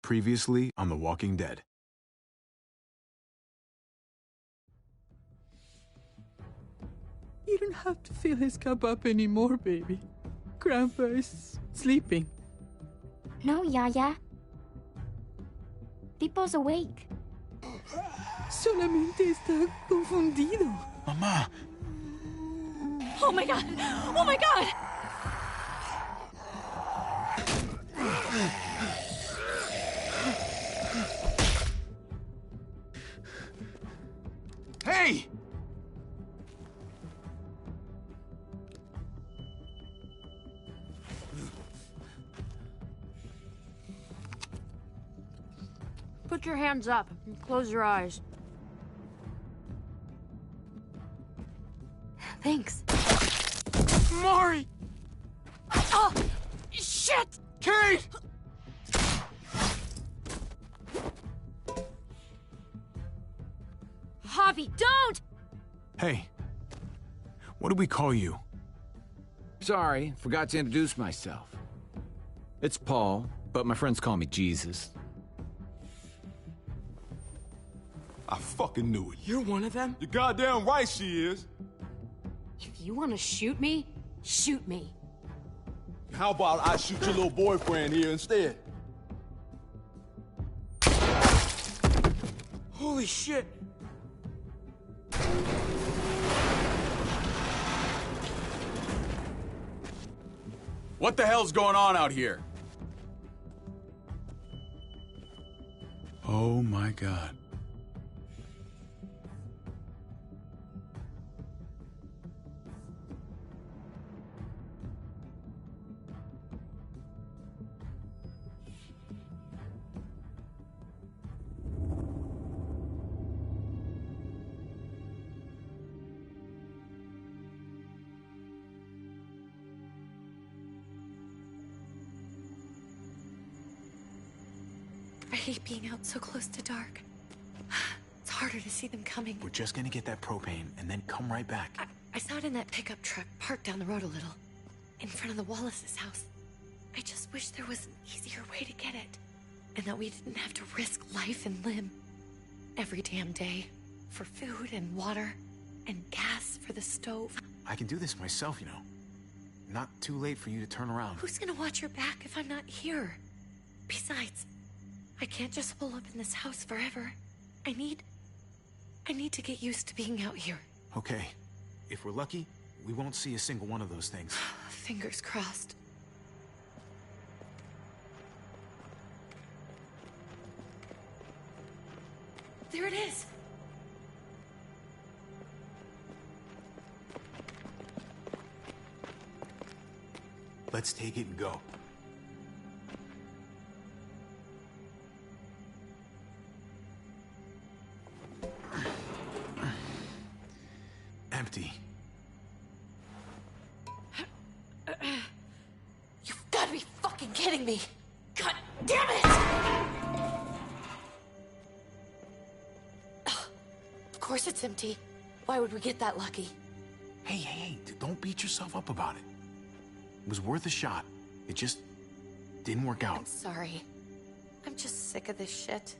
Previously on The Walking Dead. You don't have to fill his cup up anymore, baby. Grandpa is sleeping. No, Yaya. Pipo's awake. Solamente está confundido. Mamá! Oh my god! Oh my god! Hey! Put your hands up and close your eyes. Thanks. Mari! Oh! Shit! Kate! Javi, don't! Hey. What do we call you? Sorry, forgot to introduce myself. It's Paul, but my friends call me Jesus. I fucking knew it. You're one of them? You're goddamn right she is. If you want to shoot me, shoot me. How about I shoot your little boyfriend here instead? Holy shit! What the hell's going on out here? Oh my god. I hate being out so close to dark. It's harder to see them coming. We're just gonna get that propane and then come right back. I saw it in that pickup truck parked down the road a little, in front of the Wallace's house. I just wish there was an easier way to get it, and that we didn't have to risk life and limb every damn day for food and water and gas for the stove. I can do this myself, you know. Not too late for you to turn around. Who's gonna watch your back if I'm not here? Besides, I can't just hole up in this house forever. I need to get used to being out here. Okay. If we're lucky, we won't see a single one of those things. Fingers crossed. There it is! Let's take it and go. Empty. You've got to be fucking kidding me! God damn it! Of course it's empty. Why would we get that lucky? Hey, don't beat yourself up about it. It was worth a shot. It just didn't work out. I'm sorry. I'm just sick of this shit.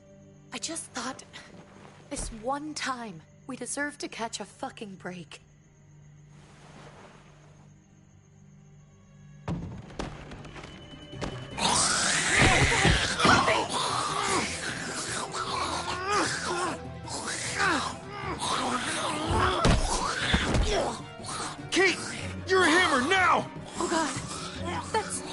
I just thought, this one time, we deserve to catch a fucking break. Kate! You're a hammer now! Oh god. That's...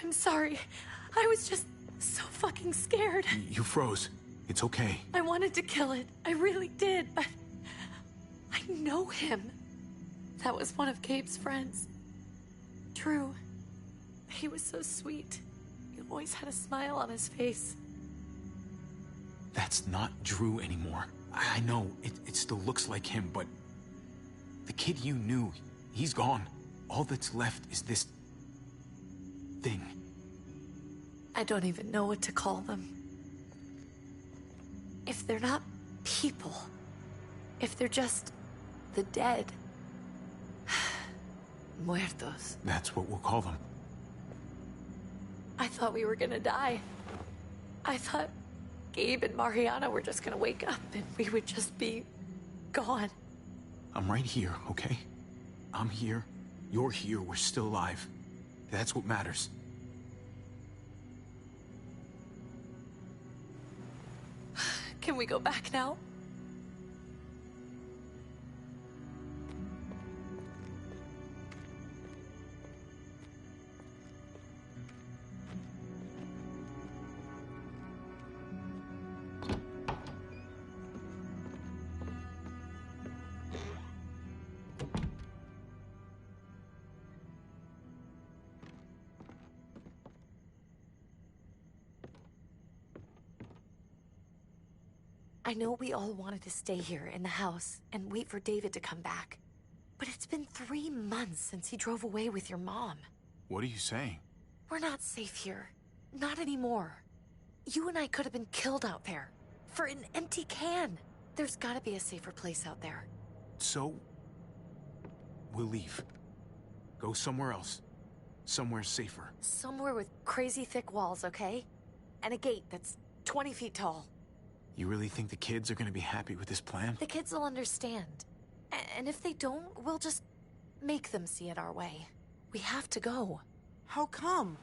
I'm sorry. I was just so fucking scared. You froze. It's okay. I wanted to kill it. I really did, but I know him. That was one of Gabe's friends. Drew. He was so sweet. He always had a smile on his face. That's not Drew anymore. I know, it still looks like him, but the kid you knew, he's gone. All that's left is this thing. I don't even know what to call them. If they're not people, if they're just the dead, muertos. That's what we'll call them. I thought we were gonna die. I thought Gabe and Mariana were just gonna wake up and we would just be gone. I'm right here, okay? I'm here, you're here, we're still alive. That's what matters. Can we go back now? I know we all wanted to stay here in the house and wait for David to come back. But it's been 3 months since he drove away with your mom. What are you saying? We're not safe here. Not anymore. You and I could have been killed out there. For an empty can. There's gotta be a safer place out there. So, we'll leave. Go somewhere else. Somewhere safer. Somewhere with crazy thick walls, okay? And a gate that's 20 feet tall. You really think the kids are gonna be happy with this plan? The kids will understand. And if they don't, we'll just make them see it our way. We have to go. How come?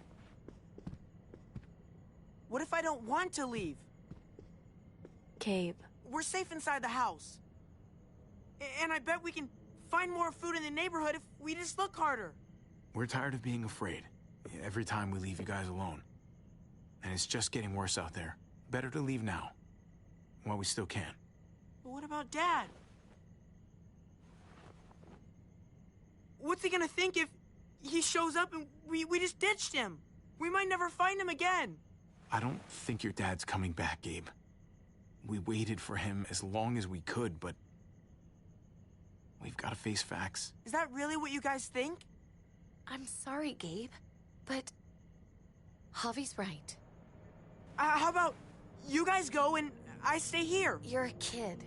What if I don't want to leave? Gabe. We're safe inside the house. And I bet we can find more food in the neighborhood if we just look harder. We're tired of being afraid. Every time we leave you guys alone. And it's just getting worse out there. Better to leave now. While we still can. But what about Dad? What's he gonna think if he shows up and we just ditched him? We might never find him again. I don't think your dad's coming back, Gabe. We waited for him as long as we could, but we've got to face facts. Is that really what you guys think? I'm sorry, Gabe, but Javi's right. How about you guys go and I stay here? You're a kid.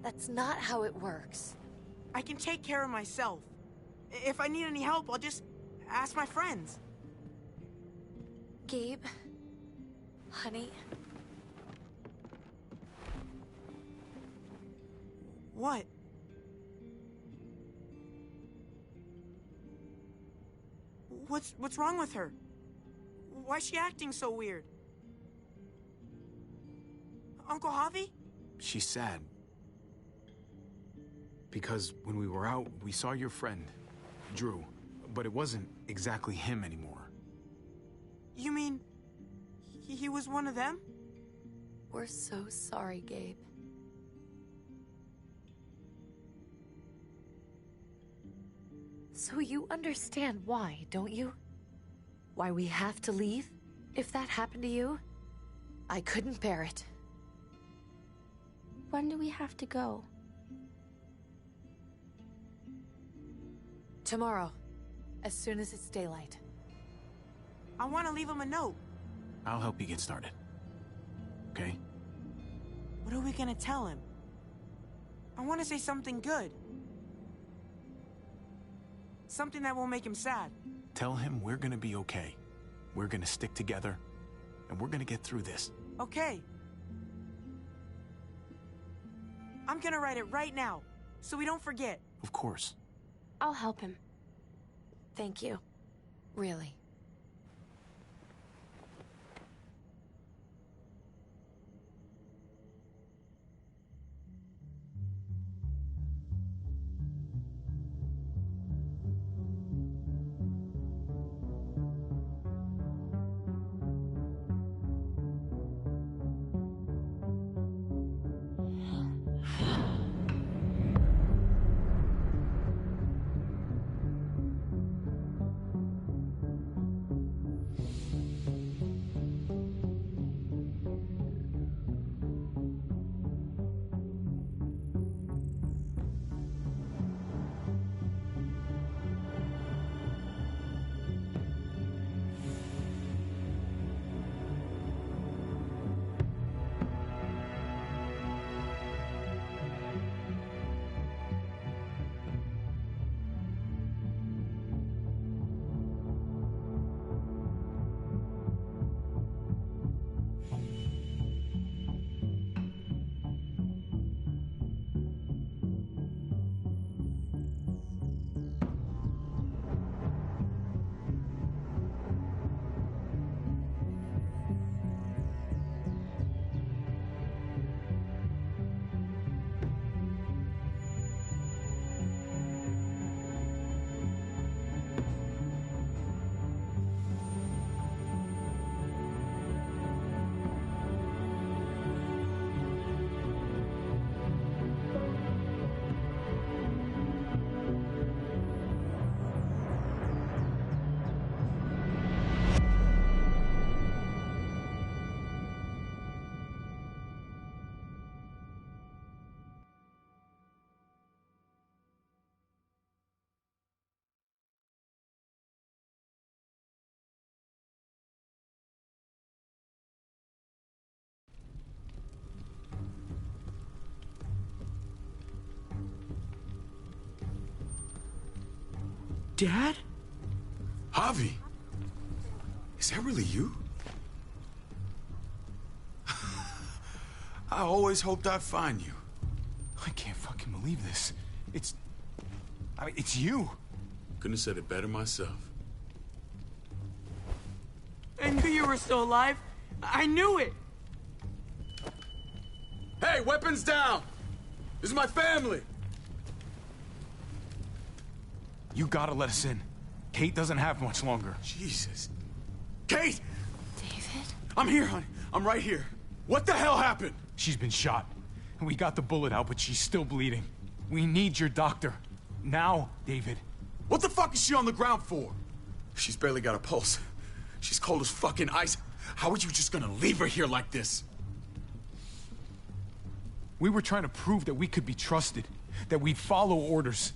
That's not how it works. I can take care of myself. If I need any help, I'll just ask my friends. Gabe, honey. What? What's wrong with her? Why is she acting so weird? Uncle Javi? She's sad. Because when we were out, we saw your friend, Drew. But it wasn't exactly him anymore. You mean he was one of them? We're so sorry, Gabe. So you understand why, don't you? Why we have to leave? If that happened to you, I couldn't bear it. When do we have to go? Tomorrow, as soon as it's daylight. I want to leave him a note. I'll help you get started. Okay? What are we gonna tell him? I want to say something good. Something that won't make him sad. Tell him we're gonna be okay. We're gonna stick together, and we're gonna get through this. Okay. I'm gonna write it right now, so we don't forget. Of course. I'll help him. Thank you. Really. Dad? Javi, is that really you? I always hoped I'd find you. I can't fucking believe this. It's you. Couldn't have said it better myself. I knew you were still alive. I knew it. Hey, weapons down! This is my family! You gotta let us in. Kate doesn't have much longer. Jesus. Kate! David? I'm here, honey. I'm right here. What the hell happened? She's been shot. And we got the bullet out, but she's still bleeding. We need your doctor. Now, David. What the fuck is she on the ground for? She's barely got a pulse. She's cold as fucking ice. How are you just gonna leave her here like this? We were trying to prove that we could be trusted, that we'd follow orders.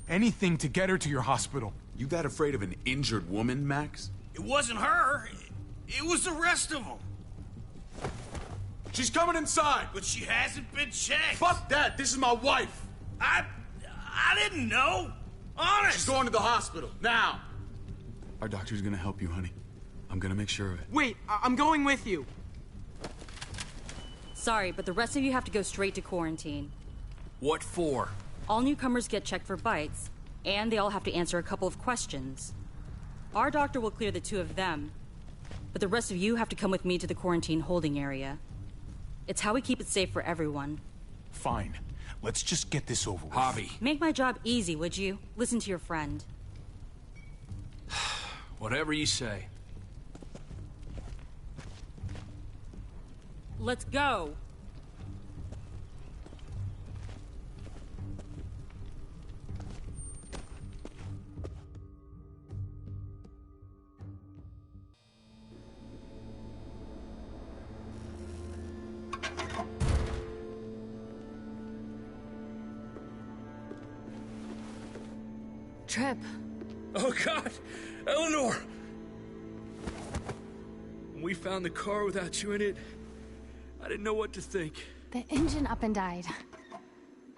Anything to get her to your hospital. You that afraid of an injured woman, Max? It wasn't her. It was the rest of them. She's coming inside! But she hasn't been checked. Fuck that! This is my wife! I didn't know. Honest. She's going to the hospital, now! Our doctor's gonna help you, honey. I'm gonna make sure of it. Wait, I'm going with you. Sorry, but the rest of you have to go straight to quarantine. What for? All newcomers get checked for bites, and they all have to answer a couple of questions. Our doctor will clear the two of them, but the rest of you have to come with me to the quarantine holding area. It's how we keep it safe for everyone. Fine. Let's just get this over with. Javi. Make my job easy, would you? Listen to your friend. Whatever you say. Let's go! Trip. Oh, God! Eleanor! When we found the car without you in it, I didn't know what to think. The engine up and died.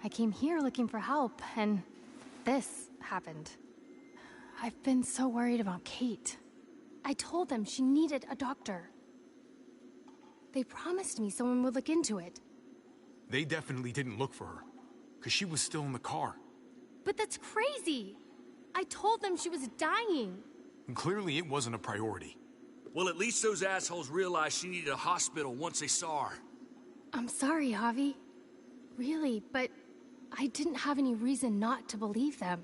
I came here looking for help, and this happened. I've been so worried about Kate. I told them she needed a doctor. They promised me someone would look into it. They definitely didn't look for her, because she was still in the car. But that's crazy! I told them she was dying. And clearly it wasn't a priority. Well, at least those assholes realized she needed a hospital once they saw her. I'm sorry, Javi. Really, but I didn't have any reason not to believe them.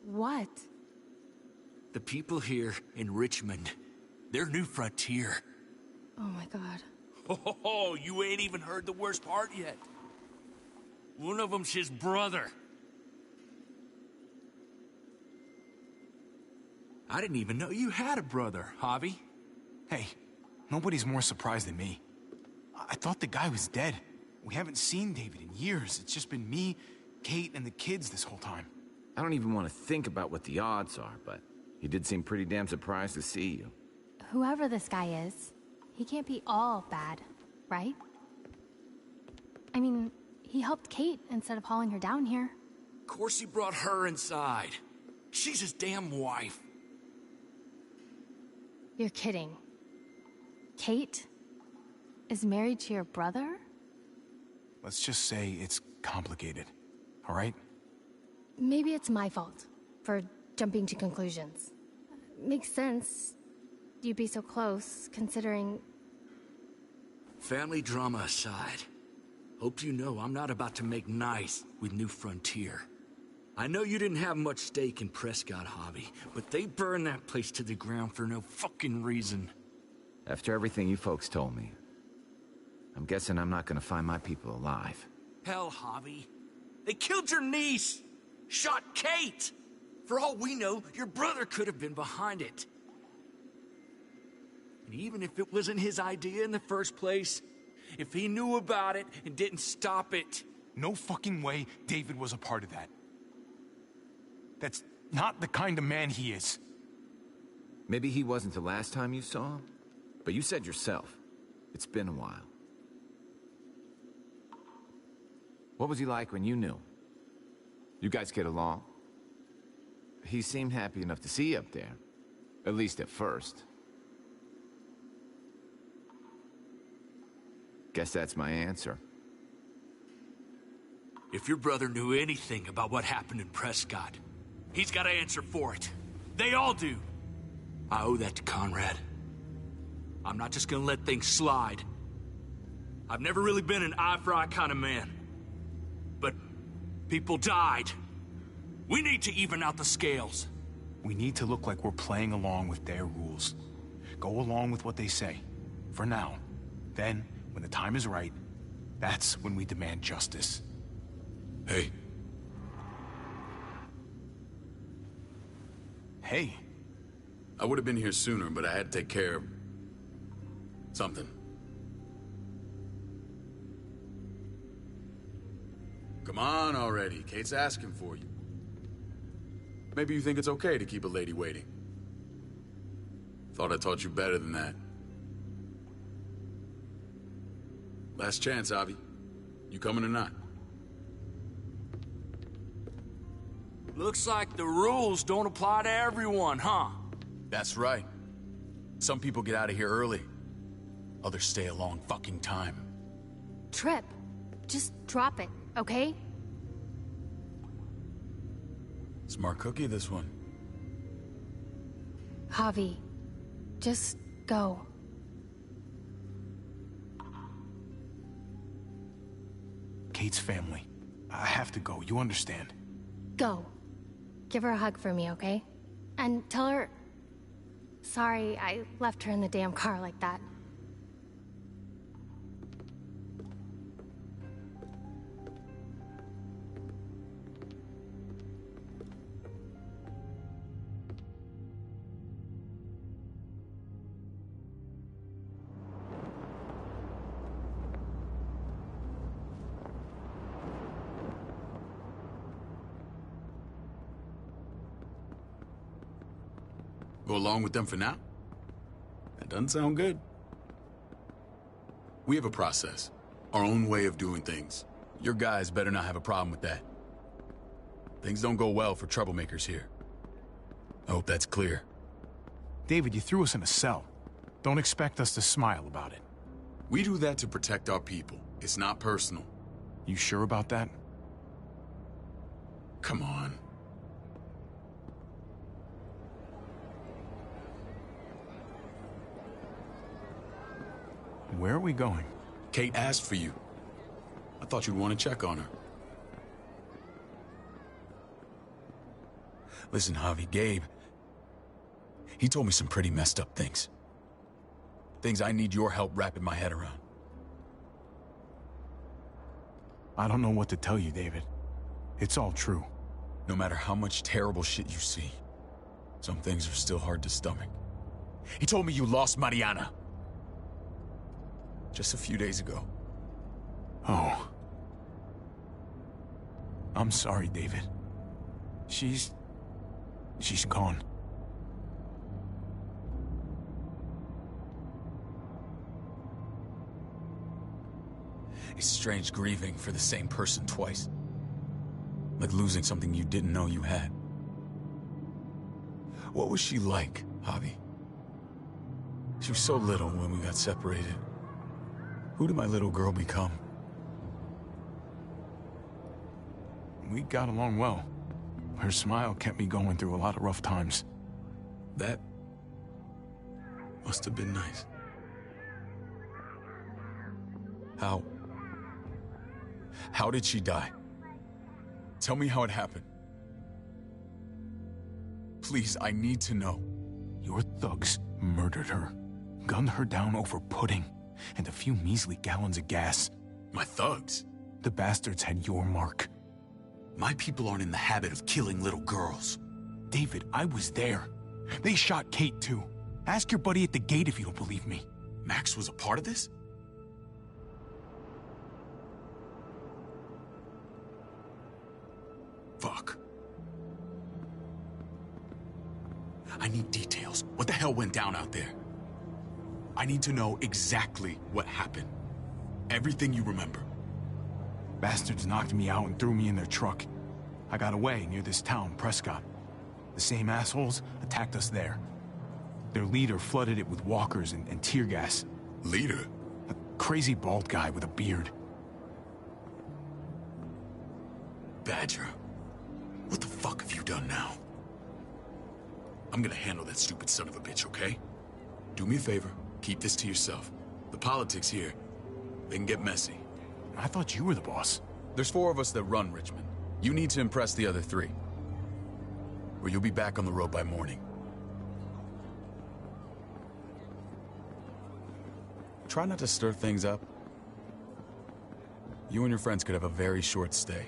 What? The people here in Richmond, their new frontier. Oh my God. Oh, you ain't even heard the worst part yet. One of them's his brother. I didn't even know you had a brother, Javi. Hey, nobody's more surprised than me. I thought the guy was dead. We haven't seen David in years. It's just been me, Kate, and the kids this whole time. I don't even want to think about what the odds are, but he did seem pretty damn surprised to see you. Whoever this guy is, he can't be all bad, right? I mean, he helped Kate instead of hauling her down here. Of course he brought her inside. She's his damn wife. You're kidding. Kate is married to your brother? Let's just say it's complicated, all right? Maybe it's my fault for jumping to conclusions. Makes sense. You'd be so close, considering... Family drama aside, hope you know I'm not about to make nice with New Frontier. I know you didn't have much stake in Prescott, Javi, but they burned that place to the ground for no fucking reason. After everything you folks told me, I'm guessing I'm not gonna find my people alive. Hell, Javi. They killed your niece! Shot Kate! For all we know, your brother could have been behind it. And even if it wasn't his idea in the first place, if he knew about it and didn't stop it... No fucking way David was a part of that. That's not the kind of man he is. Maybe he wasn't the last time you saw him, but you said yourself, it's been a while. What was he like when you knew? You guys get along? He seemed happy enough to see you up there. At least at first. Guess that's my answer. If your brother knew anything about what happened in Prescott, he's got to answer for it. They all do. I owe that to Conrad. I'm not just gonna let things slide. I've never really been an eye-for-eye kind of man. But people died. We need to even out the scales. We need to look like we're playing along with their rules. Go along with what they say. For now. Then, when the time is right, that's when we demand justice. Hey. Hey. I would have been here sooner, but I had to take care of something. Come on already. Kate's asking for you. Maybe you think it's okay to keep a lady waiting. Thought I taught you better than that. Last chance, Avi. You coming or not? Looks like the rules don't apply to everyone, huh? That's right. Some people get out of here early. Others stay a long fucking time. Trip, just drop it, okay? Smart cookie, this one. Javi, just go. Kate's family. I have to go, you understand? Go. Give her a hug for me, okay? And tell her... Sorry, I left her in the damn car like that. Go along with them for now? That doesn't sound good. We have a process. Our own way of doing things. Your guys better not have a problem with that. Things don't go well for troublemakers here. I hope that's clear. David, you threw us in a cell. Don't expect us to smile about it. We do that to protect our people. It's not personal. You sure about that? Come on. Where are we going? Kate asked for you. I thought you'd want to check on her. Listen, Javi, Gabe... He told me some pretty messed up things. Things I need your help wrapping my head around. I don't know what to tell you, David. It's all true. No matter how much terrible shit you see, some things are still hard to stomach. He told me you lost Mariana. Just a few days ago. Oh. I'm sorry, David. She's gone. It's strange grieving for the same person twice. Like losing something you didn't know you had. What was she like, Javi? She was so little when we got separated. Who did my little girl become? We got along well. Her smile kept me going through a lot of rough times. That must have been nice. How did she die? Tell me how it happened. Please, I need to know. Your thugs murdered her. Gunned her down over pudding and a few measly gallons of gas. My thugs? The bastards had your mark. My people aren't in the habit of killing little girls. David, I was there. They shot Kate too. Ask your buddy at the gate if you don't believe me. Max was a part of this? Fuck. I need details. What the hell went down out there? I need to know exactly what happened. Everything you remember. Bastards knocked me out and threw me in their truck. I got away near this town, Prescott. The same assholes attacked us there. Their leader flooded it with walkers and tear gas. Leader? A crazy bald guy with a beard. Badger, what the fuck have you done now? I'm gonna handle that stupid son of a bitch, okay? Do me a favor, keep this to yourself. The politics here, they can get messy. I thought you were the boss. There's 4 of us that run Richmond. You need to impress the other 3. Or you'll be back on the road by morning. Try not to stir things up. You and your friends could have a very short stay.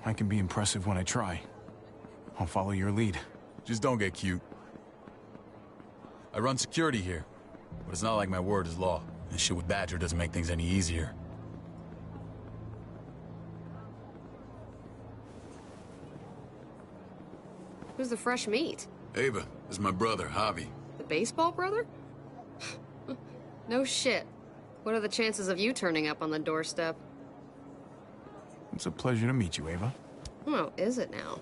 I can be impressive when I try. I'll follow your lead. Just don't get cute. I run security here, but it's not like my word is law. And shit with Badger doesn't make things any easier. Who's the fresh meat? Ava, this is my brother, Javi. The baseball brother? No shit. What are the chances of you turning up on the doorstep? It's a pleasure to meet you, Ava. Oh, is it now?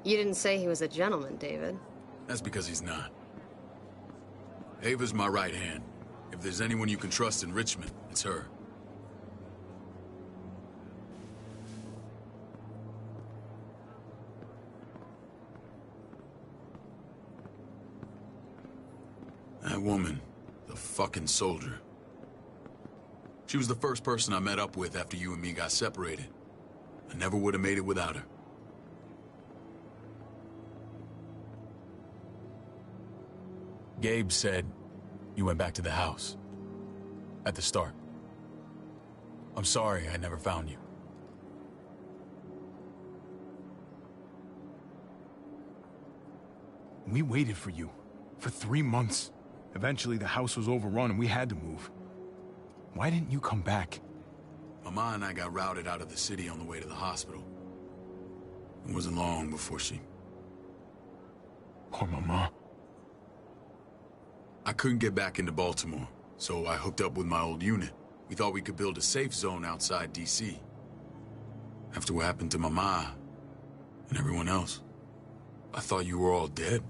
You didn't say he was a gentleman, David. That's because he's not. Ava's my right hand. If there's anyone you can trust in Richmond, it's her. That woman, the fucking soldier. She was the first person I met up with after you and me got separated. I never would have made it without her. Gabe said you went back to the house. At the start. I'm sorry I never found you. We waited for you. For 3 months. Eventually the house was overrun and we had to move. Why didn't you come back? Mama and I got routed out of the city on the way to the hospital. It wasn't long before she... Poor Mama. I couldn't get back into Baltimore, so I hooked up with my old unit. We thought we could build a safe zone outside D.C. After what happened to Mama and everyone else, I thought you were all dead.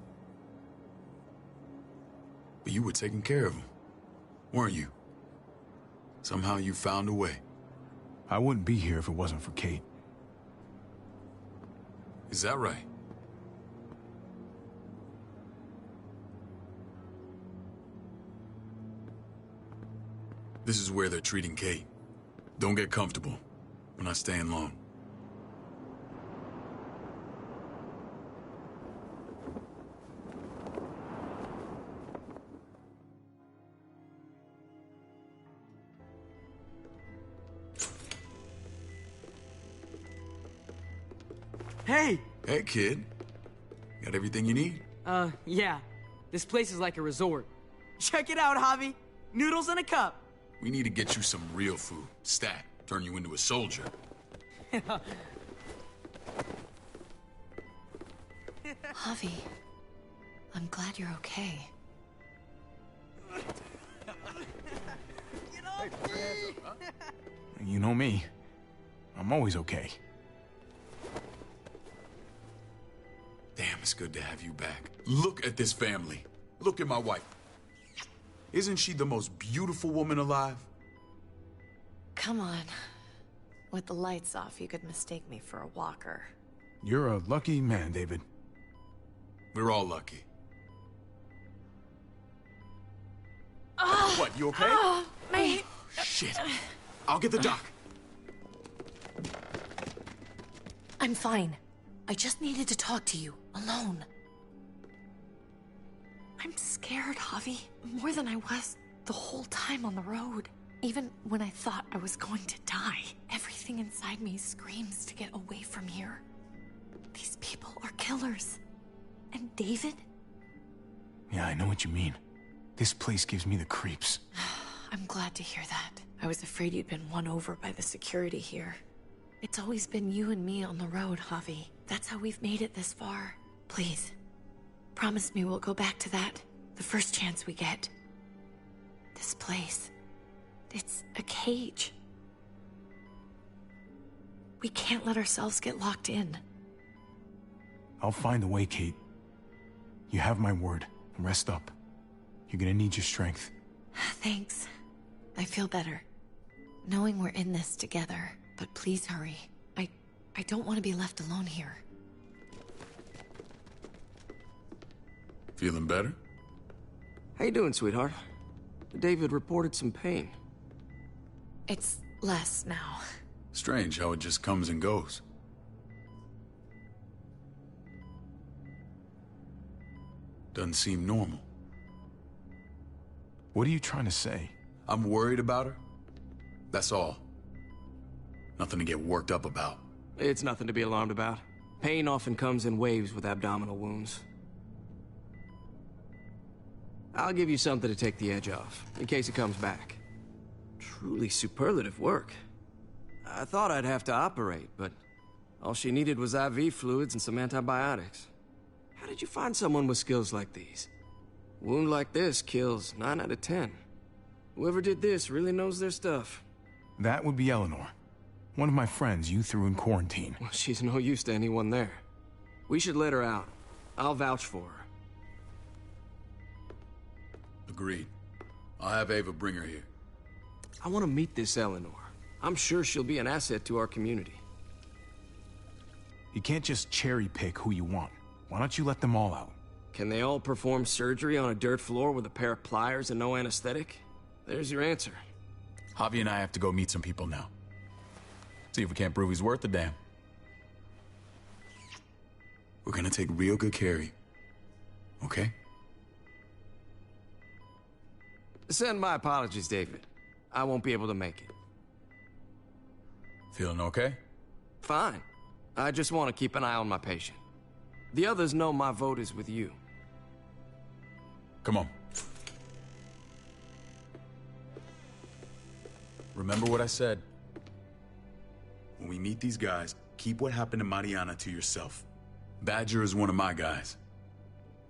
But you were taking care of them, weren't you? Somehow you found a way. I wouldn't be here if it wasn't for Kate. Is that right? This is where they're treating Kate. Don't get comfortable. We're not staying long. Hey! Hey, kid. Got everything you need? Yeah. This place is like a resort. Check it out, Javi. Noodles in a cup. We need to get you some real food. Stat. Turn you into a soldier. Javi, I'm glad you're okay. You know me. I'm always okay. Damn, it's good to have you back. Look at this family. Look at my wife. Isn't she the most beautiful woman alive? Come on. With the lights off, you could mistake me for a walker. You're a lucky man, David. We're all lucky. What, you okay? My... Shit. I'll get the doc. I'm fine. I just needed to talk to you, alone. I'm scared, Javi. More than I was the whole time on the road. Even when I thought I was going to die, everything inside me screams to get away from here. These people are killers. And David? Yeah, I know what you mean. This place gives me the creeps. I'm glad to hear that. I was afraid you'd been won over by the security here. It's always been you and me on the road, Javi. That's how we've made it this far. Please, promise me we'll go back to that the first chance we get. This place, it's a cage. We can't let ourselves get locked in. I'll find a way, Kate. You have my word. Rest up. You're gonna need your strength. Thanks. I feel better. Knowing we're in this together. But please hurry. I don't want to be left alone here. Feeling better? How you doing, sweetheart? David reported some pain. It's less now. Strange how it just comes and goes. Doesn't seem normal. What are you trying to say? I'm worried about her. That's all. Nothing to get worked up about. It's nothing to be alarmed about. Pain often comes in waves with abdominal wounds. I'll give you something to take the edge off, in case it comes back. Truly superlative work. I thought I'd have to operate, but all she needed was IV fluids and some antibiotics. How did you find someone with skills like these? A wound like this kills 9 out of 10. Whoever did this really knows their stuff. That would be Eleanor. One of my friends you threw in quarantine. Well, she's no use to anyone there. We should let her out. I'll vouch for her. Agreed. I'll have Ava bring her here. I want to meet this Eleanor. I'm sure she'll be an asset to our community. You can't just cherry pick who you want. Why don't you let them all out? Can they all perform surgery on a dirt floor with a pair of pliers and no anesthetic? There's your answer. Javi and I have to go meet some people now. See if we can't prove he's worth the damn. We're gonna take real good care of you. Okay? Send my apologies, David. I won't be able to make it. Feeling okay? Fine. I just want to keep an eye on my patient. The others know my vote is with you. Come on. Remember what I said. When we meet these guys, keep what happened to Mariana to yourself. Badger is one of my guys,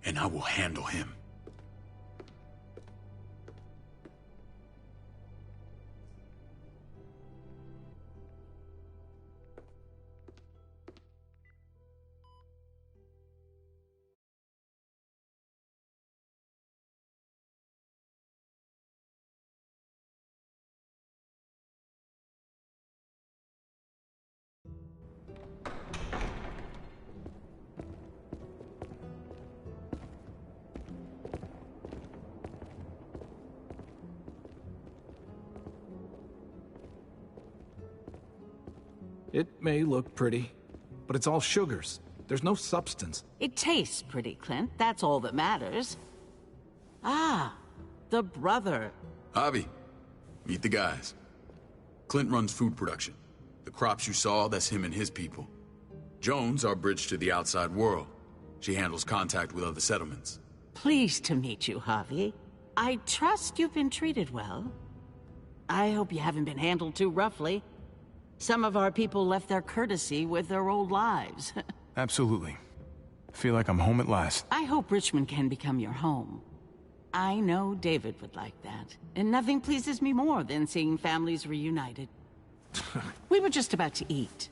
and I will handle him. It may look pretty, but it's all sugars. There's no substance. It tastes pretty, Clint. That's all that matters. Ah, the brother. Javi, meet the guys. Clint runs food production. The crops you saw, that's him and his people. Jones, our bridge to the outside world. She handles contact with other settlements. Pleased to meet you, Javi. I trust you've been treated well. I hope you haven't been handled too roughly. Some of our people left their courtesy with their old lives. Absolutely. Feel like I'm home at last. I hope Richmond can become your home. I know David would like that, and nothing pleases me more than seeing families reunited. We were just about to eat.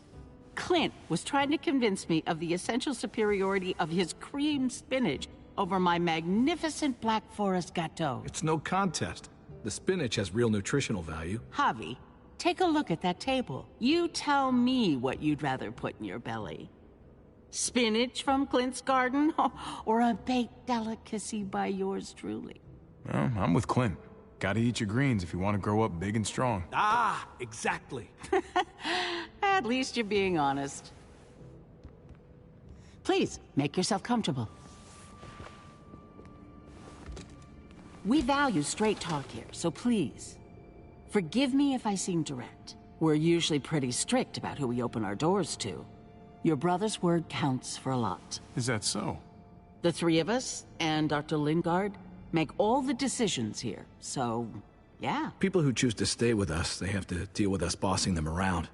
Clint was trying to convince me of the essential superiority of his cream spinach over my magnificent Black Forest gâteau. It's no contest. The spinach has real nutritional value. Javi, take a look at that table. You tell me what you'd rather put in your belly. Spinach from Clint's garden, or a baked delicacy by yours truly? Well, I'm with Clint. Gotta eat your greens if you want to grow up big and strong. Ah, exactly. At least you're being honest. Please, make yourself comfortable. We value straight talk here, so please, forgive me if I seem direct. We're usually pretty strict about who we open our doors to. Your brother's word counts for a lot. Is that so? The three of us, and Dr. Lingard, make all the decisions here, so, yeah. People who choose to stay with us, they have to deal with us bossing them around.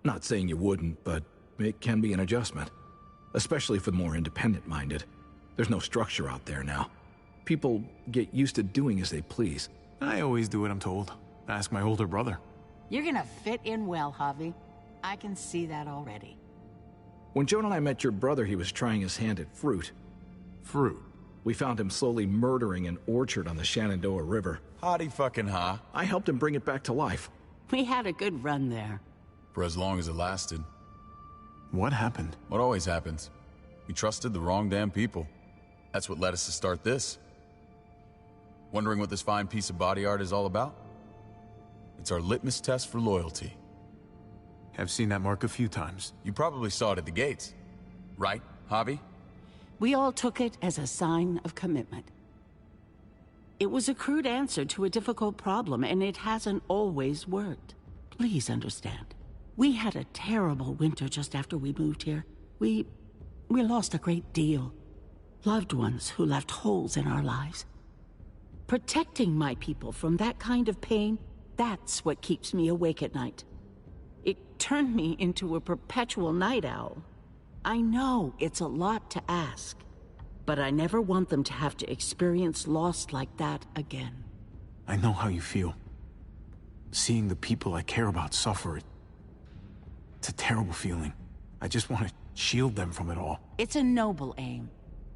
Not saying you wouldn't, but it can be an adjustment. Especially for the more independent-minded. There's no structure out there now. People get used to doing as they please. I always do what I'm told. Ask my older brother. You're gonna fit in well, Javi. I can see that already. When Joan and I met your brother, he was trying his hand at fruit. Fruit? We found him slowly murdering an orchard on the Shenandoah River. Howdy fucking ha. I helped him bring it back to life. We had a good run there. For as long as it lasted. What happened? What always happens. We trusted the wrong damn people. That's what led us to start this. Wondering what this fine piece of body art is all about? It's our litmus test for loyalty. I've seen that mark a few times. You probably saw it at the gates. Right, Javi? We all took it as a sign of commitment. It was a crude answer to a difficult problem, and it hasn't always worked. Please understand. We had a terrible winter just after we moved here. We lost a great deal. Loved ones who left holes in our lives. Protecting my people from that kind of pain, that's what keeps me awake at night. It turned me into a perpetual night owl. I know it's a lot to ask, but I never want them to have to experience loss like that again. I know how you feel. Seeing the people I care about suffer, it's a terrible feeling. I just want to shield them from it all. It's a noble aim,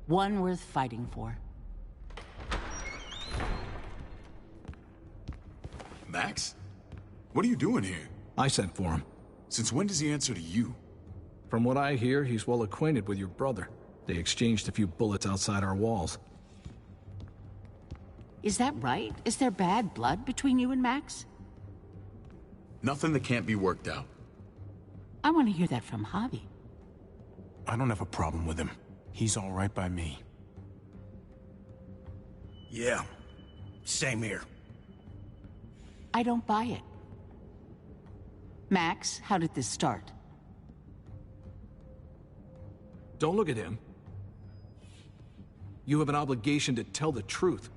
one worth fighting for. Max? What are you doing here? I sent for him. Since when does he answer to you? From what I hear, he's well acquainted with your brother. They exchanged a few bullets outside our walls. Is that right? Is there bad blood between you and Max? Nothing that can't be worked out. I want to hear that from Javi. I don't have a problem with him. He's all right by me. Yeah, same here. I don't buy it. Max, how did this start? Don't look at him. You have an obligation to tell the truth.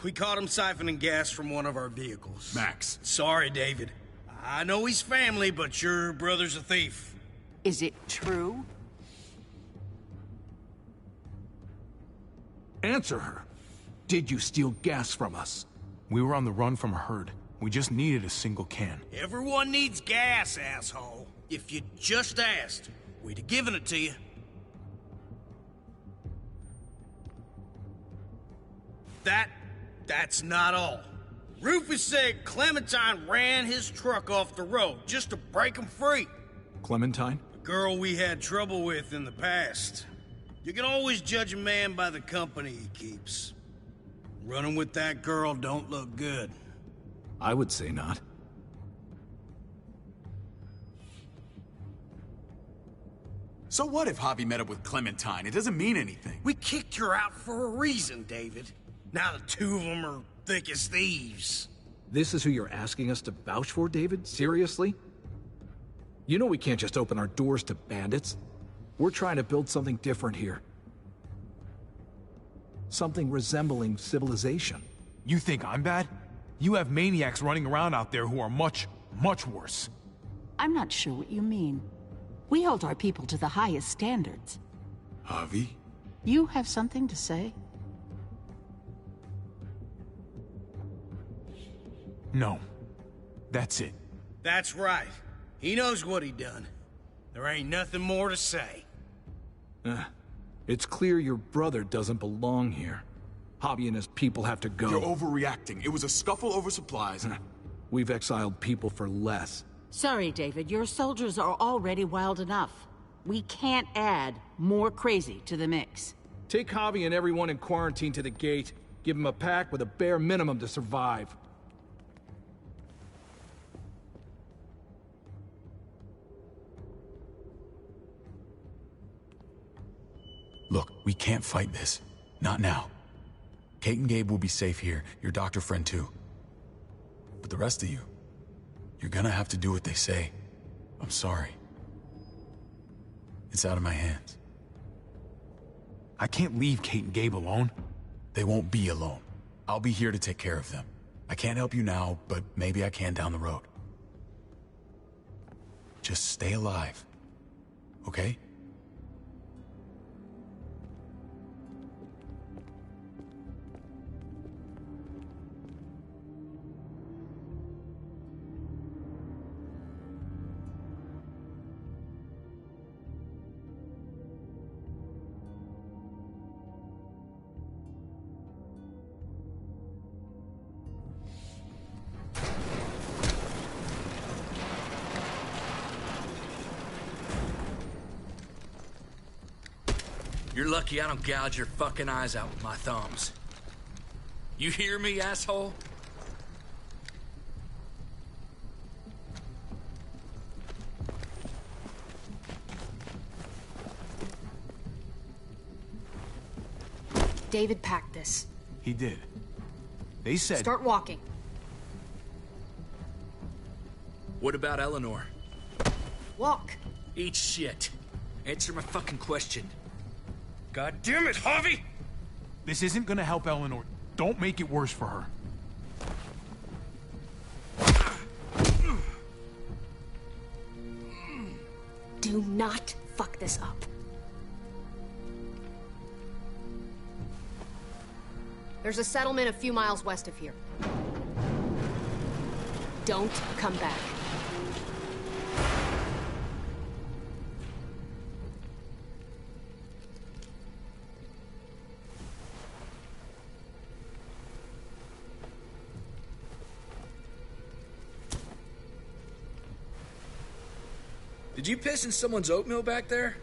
We caught him siphoning gas from one of our vehicles. Max. Sorry, David. I know he's family, but your brother's a thief. Is it true? Answer her. Did you steal gas from us? We were on the run from a herd. We just needed a single can. Everyone needs gas, asshole. If you just asked, we'd have given it to you. That's not all. Rufus said Clementine ran his truck off the road just to break him free. Clementine? The girl we had trouble with in the past. You can always judge a man by the company he keeps. Running with that girl don't look good. I would say not. So what if Javi met up with Clementine? It doesn't mean anything. We kicked her out for a reason, David. Now the two of them are thick as thieves. This is who you're asking us to vouch for, David? Seriously? You know we can't just open our doors to bandits. We're trying to build something different here. Something resembling civilization. You think I'm bad? You have maniacs running around out there who are much, much worse. I'm not sure what you mean. We hold our people to the highest standards. Javi? You have something to say? No. That's it. That's right. He knows what he done. There ain't nothing more to say. It's clear your brother doesn't belong here. Javi and his people have to go. You're overreacting. It was a scuffle over supplies. We've exiled people for less. Sorry, David. Your soldiers are already wild enough. We can't add more crazy to the mix. Take Javi and everyone in quarantine to the gate. Give them a pack with a bare minimum to survive. Look, we can't fight this. Not now. Kate and Gabe will be safe here, your doctor friend too. But the rest of you, you're gonna have to do what they say. I'm sorry. It's out of my hands. I can't leave Kate and Gabe alone. They won't be alone. I'll be here to take care of them. I can't help you now, but maybe I can down the road. Just stay alive, okay? You're lucky I don't gouge your fucking eyes out with my thumbs. You hear me, asshole? David packed this. He did. They said... Start walking. What about Eleanor? Walk. Eat shit. Answer my fucking question. God damn it, Harvey! This isn't gonna help Eleanor. Don't make it worse for her. Do not fuck this up. There's a settlement a few miles west of here. Don't come back. Did you piss in someone's oatmeal back there?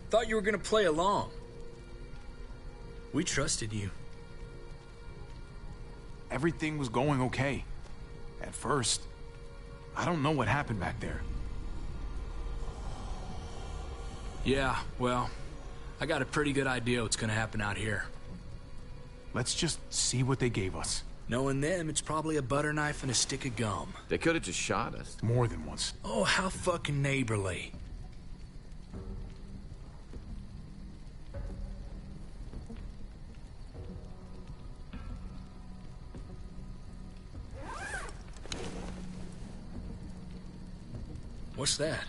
Thought you were gonna play along. We trusted you. Everything was going okay. At first. I don't know what happened back there. Yeah, well, I got a pretty good idea what's gonna happen out here. Let's just see what they gave us. Knowing them, it's probably a butter knife and a stick of gum. They could have just shot us. More than once. Oh, how fucking neighborly. What's that?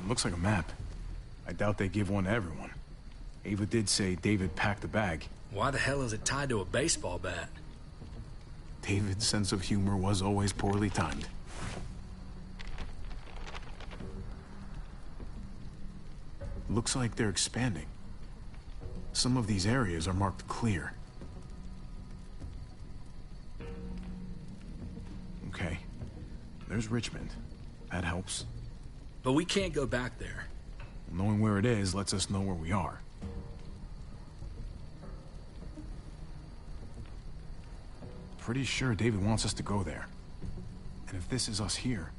It looks like a map. I doubt they give one to everyone. Ava did say David packed the bag. Why the hell is it tied to a baseball bat? David's sense of humor was always poorly timed. Looks like they're expanding. Some of these areas are marked clear. Okay. There's Richmond. That helps. But we can't go back there. Knowing where it is lets us know where we are. Pretty sure David wants us to go there. And if this is us here,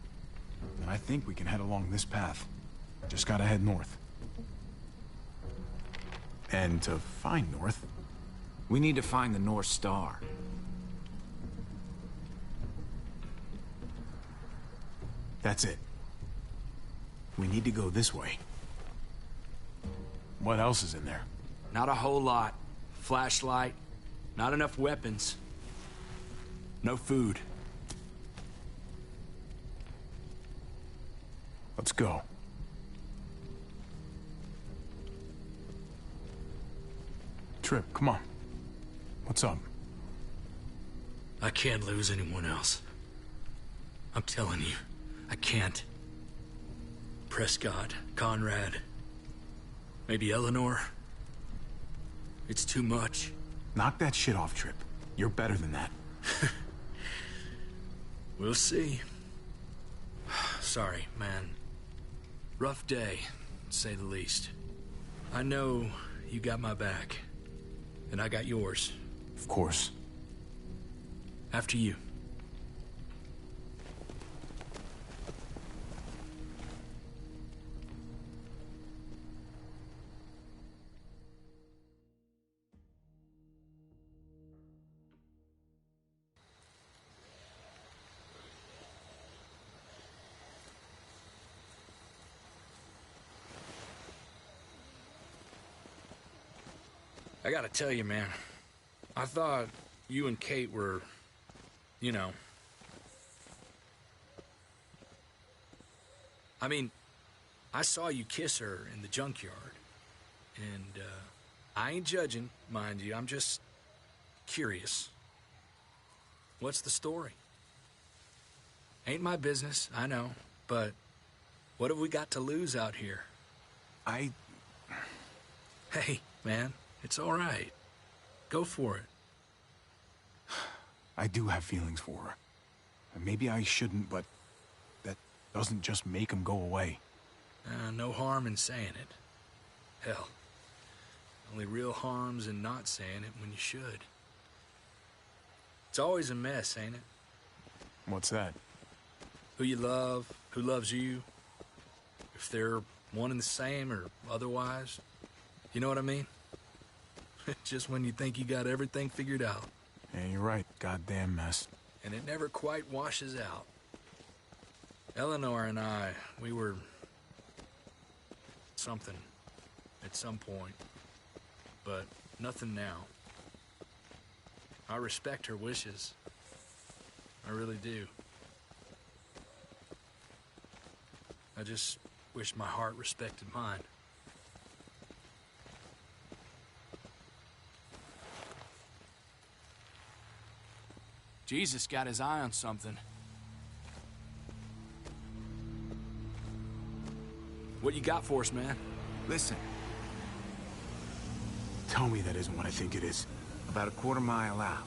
then I think we can head along this path. Just gotta head north. And to find north... We need to find the North Star. That's it. We need to go this way. What else is in there? Not a whole lot. Flashlight, not enough weapons. No food. Let's go. Trip, come on. What's up? I can't lose anyone else. I'm telling you, I can't. Prescott, Conrad, maybe Eleanor. It's too much. Knock that shit off, Trip. You're better than that. We'll see. Sorry, man. Rough day, to say the least. I know you got my back, and I got yours. Of course. After you. I gotta tell you, man, I thought you and Kate were, you know... I mean, I saw you kiss her in the junkyard, and, I ain't judging, mind you, I'm just curious. What's the story? Ain't my business, I know, but what have we got to lose out here? Hey, man. It's all right. Go for it. I do have feelings for her. And maybe I shouldn't, but that doesn't just make them go away. No harm in saying it. Hell, Only real harm's in not saying it when you should. It's always a mess, ain't it? What's that? Who you love, who loves you, if they're one and the same or otherwise. You know what I mean? Just when you think you got everything figured out. Yeah, you're right. Goddamn mess. And it never quite washes out. Eleanor and I, we were... something at some point. But nothing now. I respect her wishes. I really do. I just wish my heart respected mine. Jesus got his eye on something. What you got for us, man? Listen. Tell me that isn't what I think it is. About a quarter-mile out.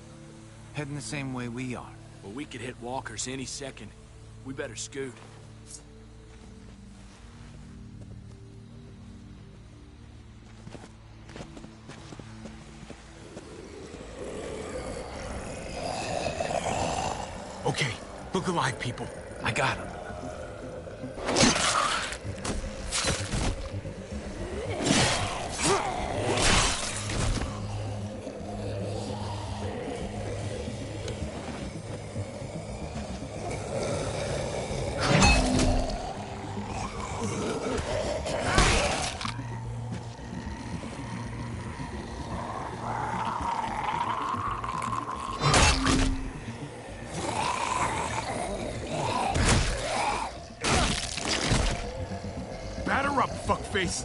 Heading the same way we are. Well, we could hit walkers any second. We better scoot. Okay, look alive, people. I got him. Batter up, fuckface.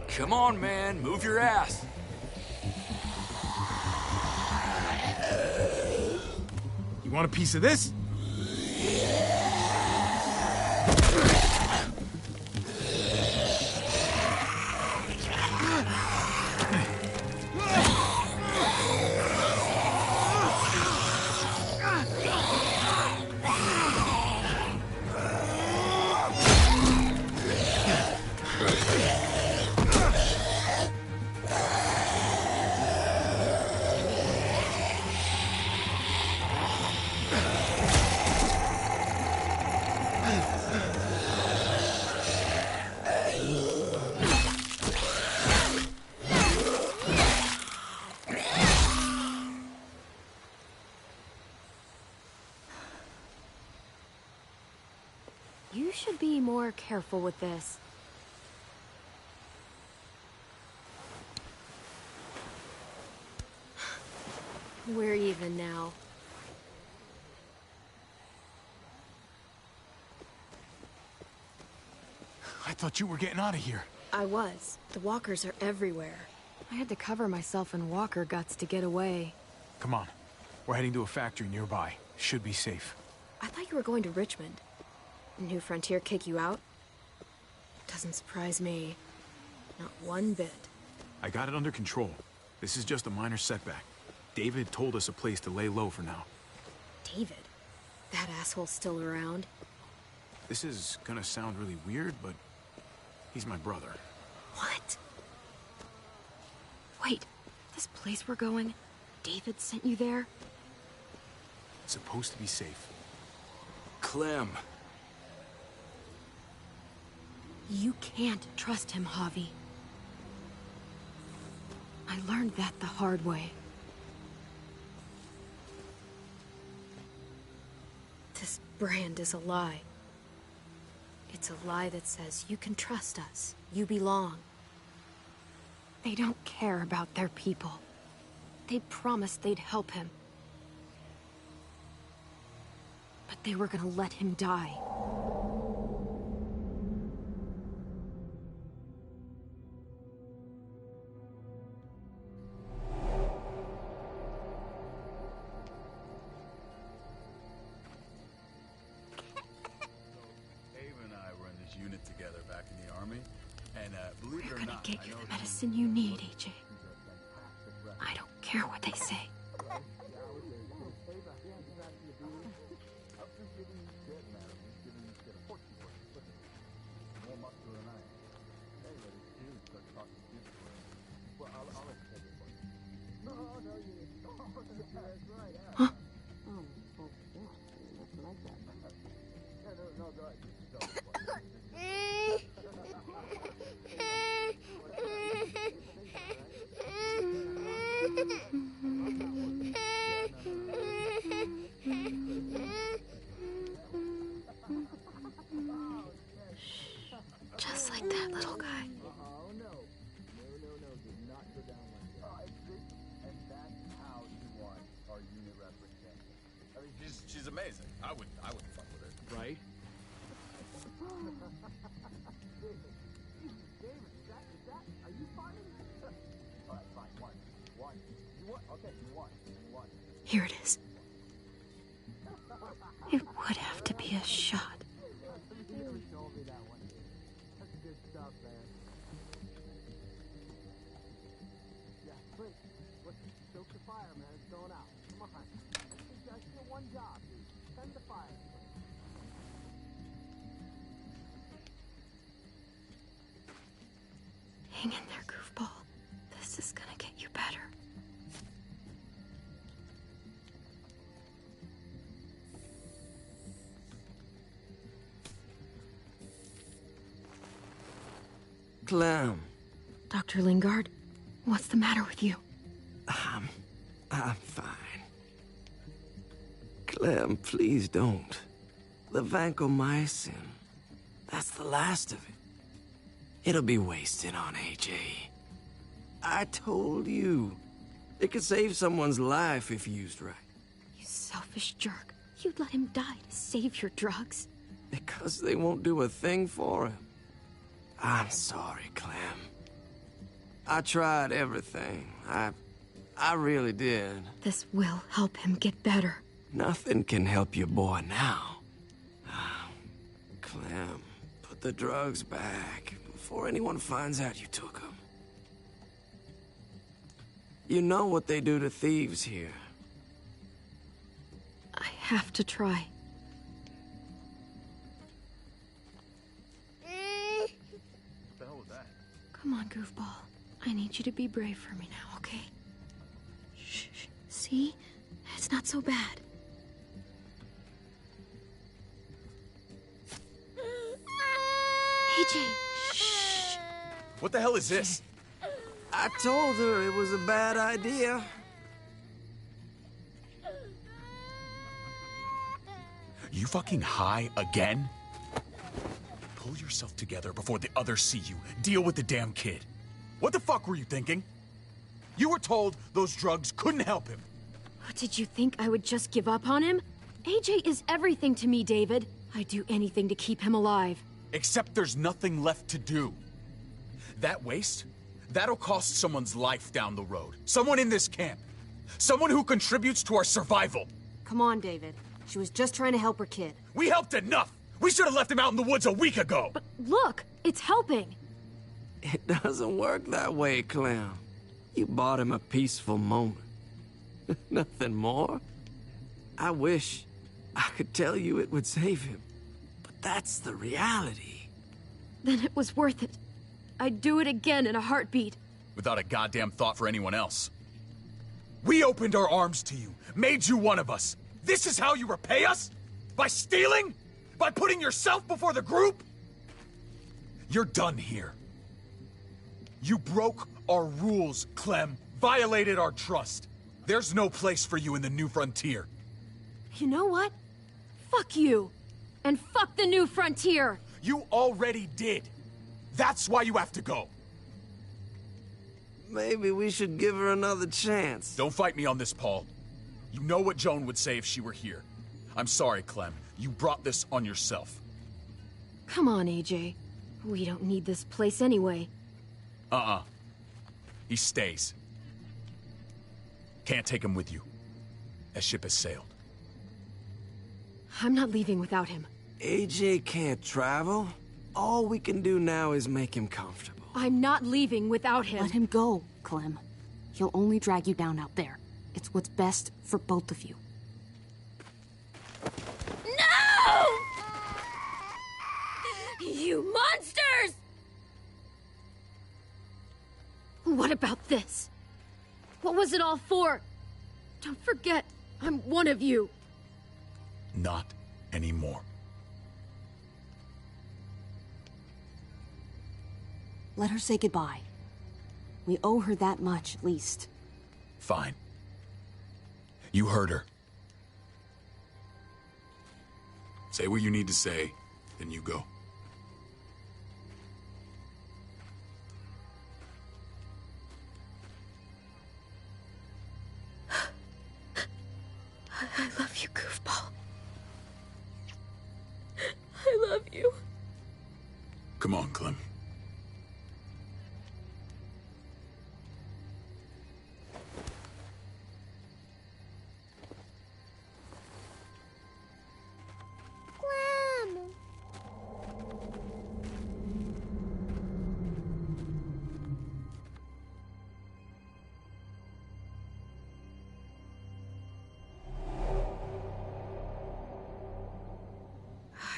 Come on, man. Move your ass. You want a piece of this? You should be more careful with this. We're even now. I thought you were getting out of here. I was. The walkers are everywhere. I had to cover myself in walker guts to get away. Come on. We're heading to a factory nearby. Should be safe. I thought you were going to Richmond. New Frontier kick you out? Doesn't surprise me. Not one bit. I got it under control. This is just a minor setback. David told us a place to lay low for now. David? That asshole's still around? This is gonna sound really weird, but he's my brother. What? Wait, this place we're going, David sent you there? It's supposed to be safe. Clem. You can't trust him, Javi. I learned that the hard way. This brand is a lie. It's a lie that says you can trust us, you belong. They don't care about their people. They promised they'd help him. But they were gonna let him die. You're gonna get you the medicine you need, AJ. I don't care what they say. Huh? Just like that little guy. She's amazing. I would fuck with her. Right? Here it is. It would have to be a shot. Hang in there, goofball. This is gonna get you better. Clem. Dr. Lingard, what's the matter with you? I'm fine. Clem, please don't. The vancomycin. That's the last of it. It'll be wasted on AJ. I told you. It could save someone's life if used right. You selfish jerk. You'd let him die to save your drugs. Because they won't do a thing for him. I'm sorry, Clem. I tried everything. I really did. This will help him get better. Nothing can help your boy now. Clem, put the drugs back before anyone finds out you took them. You know what they do to thieves here. I have to try. What the hell was that? Come on, goofball. I need you to be brave for me now, okay? Shh. See? It's not so bad. AJ, shh. What the hell is this? I told her it was a bad idea. You fucking high again? Pull yourself together before the others see you. Deal with the damn kid. What the fuck were you thinking? You were told those drugs couldn't help him. Did you think I would just give up on him? AJ is everything to me, David. I'd do anything to keep him alive. Except there's nothing left to do. That waste, that'll cost someone's life down the road. Someone in this camp. Someone who contributes to our survival. Come on, David. She was just trying to help her kid. We helped enough! We should have left him out in the woods a week ago! But look, it's helping. It doesn't work that way, Clem. You bought him a peaceful moment. Nothing more. I wish I could tell you it would save him. But that's the reality. Then it was worth it. I'd do it again in a heartbeat. Without a goddamn thought for anyone else. We opened our arms to you, made you one of us. This is how you repay us? By stealing? By putting yourself before the group? You're done here. You broke our rules, Clem. Violated our trust. There's no place for you in the New Frontier. You know what? Fuck you. And fuck the New Frontier. You already did. That's why you have to go. Maybe we should give her another chance. Don't fight me on this, Paul. You know what Joan would say if she were here. I'm sorry, Clem. You brought this on yourself. Come on, AJ. We don't need this place anyway. He stays. Can't take him with you. That ship has sailed. I'm not leaving without him. AJ can't travel. All we can do now is make him comfortable. I'm not leaving without him. Let him go, Clem. He'll only drag you down out there. It's what's best for both of you. No! You monsters! What about this? What was it all for? Don't forget, I'm one of you. Not anymore. Let her say goodbye. We owe her that much, at least. Fine. You heard her. Say what you need to say, then you go. I love you, goofball. I love you. Come on, Clem.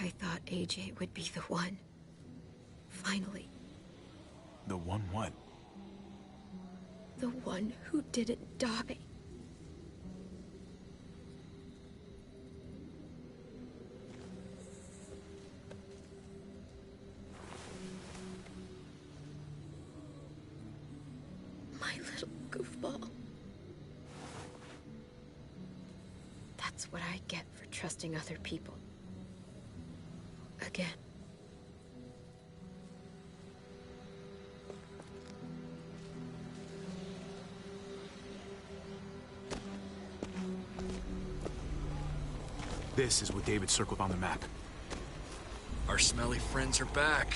I thought AJ would be the one. Finally. The one what? The one who didn't die. My little goofball. That's what I get for trusting other people. Again. This is what David circled on the map. Our smelly friends are back.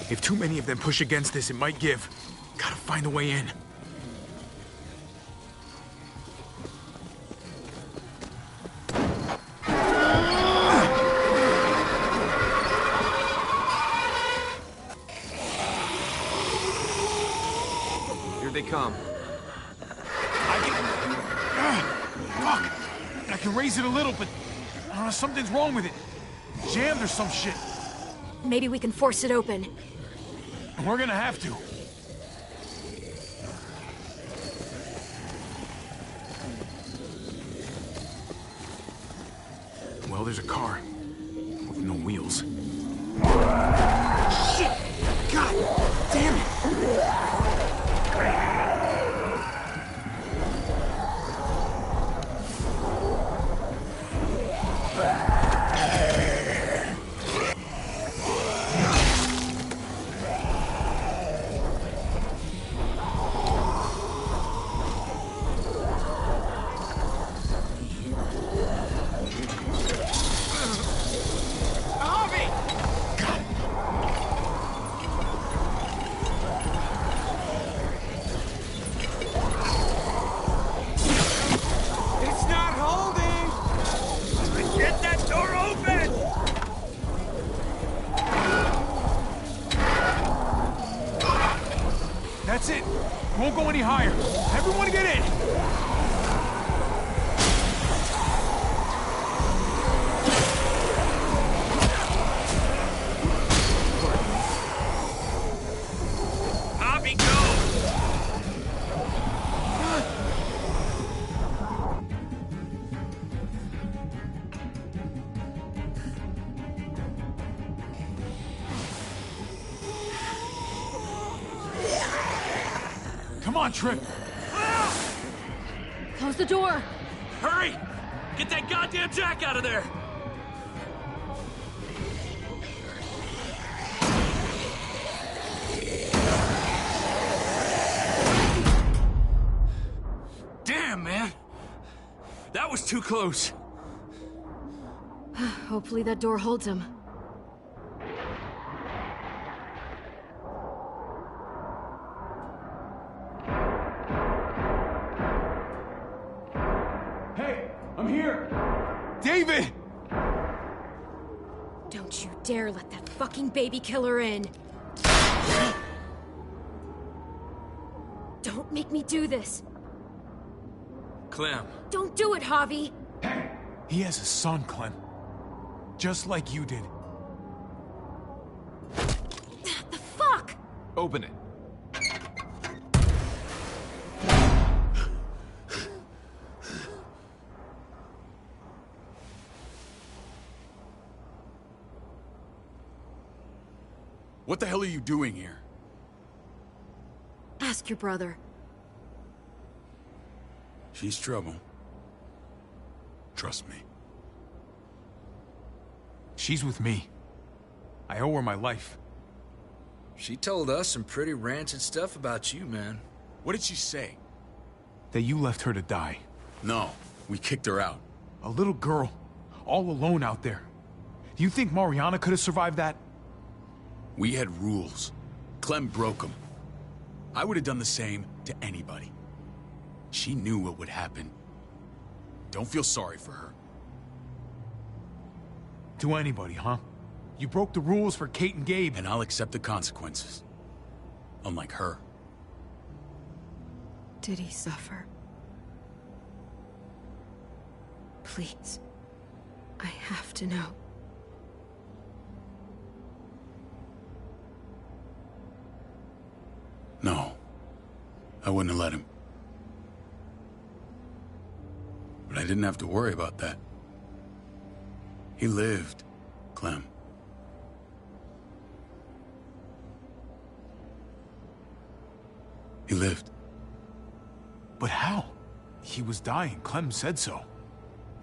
If too many of them push against this, it might give. Gotta find a way in. Here they come. Fuck! I can raise it a little, but I don't know, something's wrong with it. Jammed or some shit. Maybe we can force it open. We're gonna have to. Well, there's a car with no wheels. Shit! God damn it! That's it. Won't go any higher. Everyone get in. Bobby, go! Come on, Trip. Close the door. Hurry! Get that goddamn jack out of there! Damn, man! That was too close. Hopefully that door holds him. here! David! Don't you dare let that fucking baby killer in. Don't make me do this. Clem. Don't do it, Javi. He has a son, Clem. Just like you did. The fuck? Open it. What the hell are you doing here? Ask your brother. She's trouble. Trust me. She's with me. I owe her my life. She told us some pretty rancid stuff about you, man. What did she say? That you left her to die. No, we kicked her out. A little girl, all alone out there. Do you think Mariana could have survived that? We had rules. Clem broke them. I would have done the same to anybody. She knew what would happen. Don't feel sorry for her. To anybody, huh? You broke the rules for Kate and Gabe. And I'll accept the consequences. Unlike her. Did he suffer? Please. I have to know. No. I wouldn't have let him. But I didn't have to worry about that. He lived, Clem. He lived. But how? He was dying. Clem said so.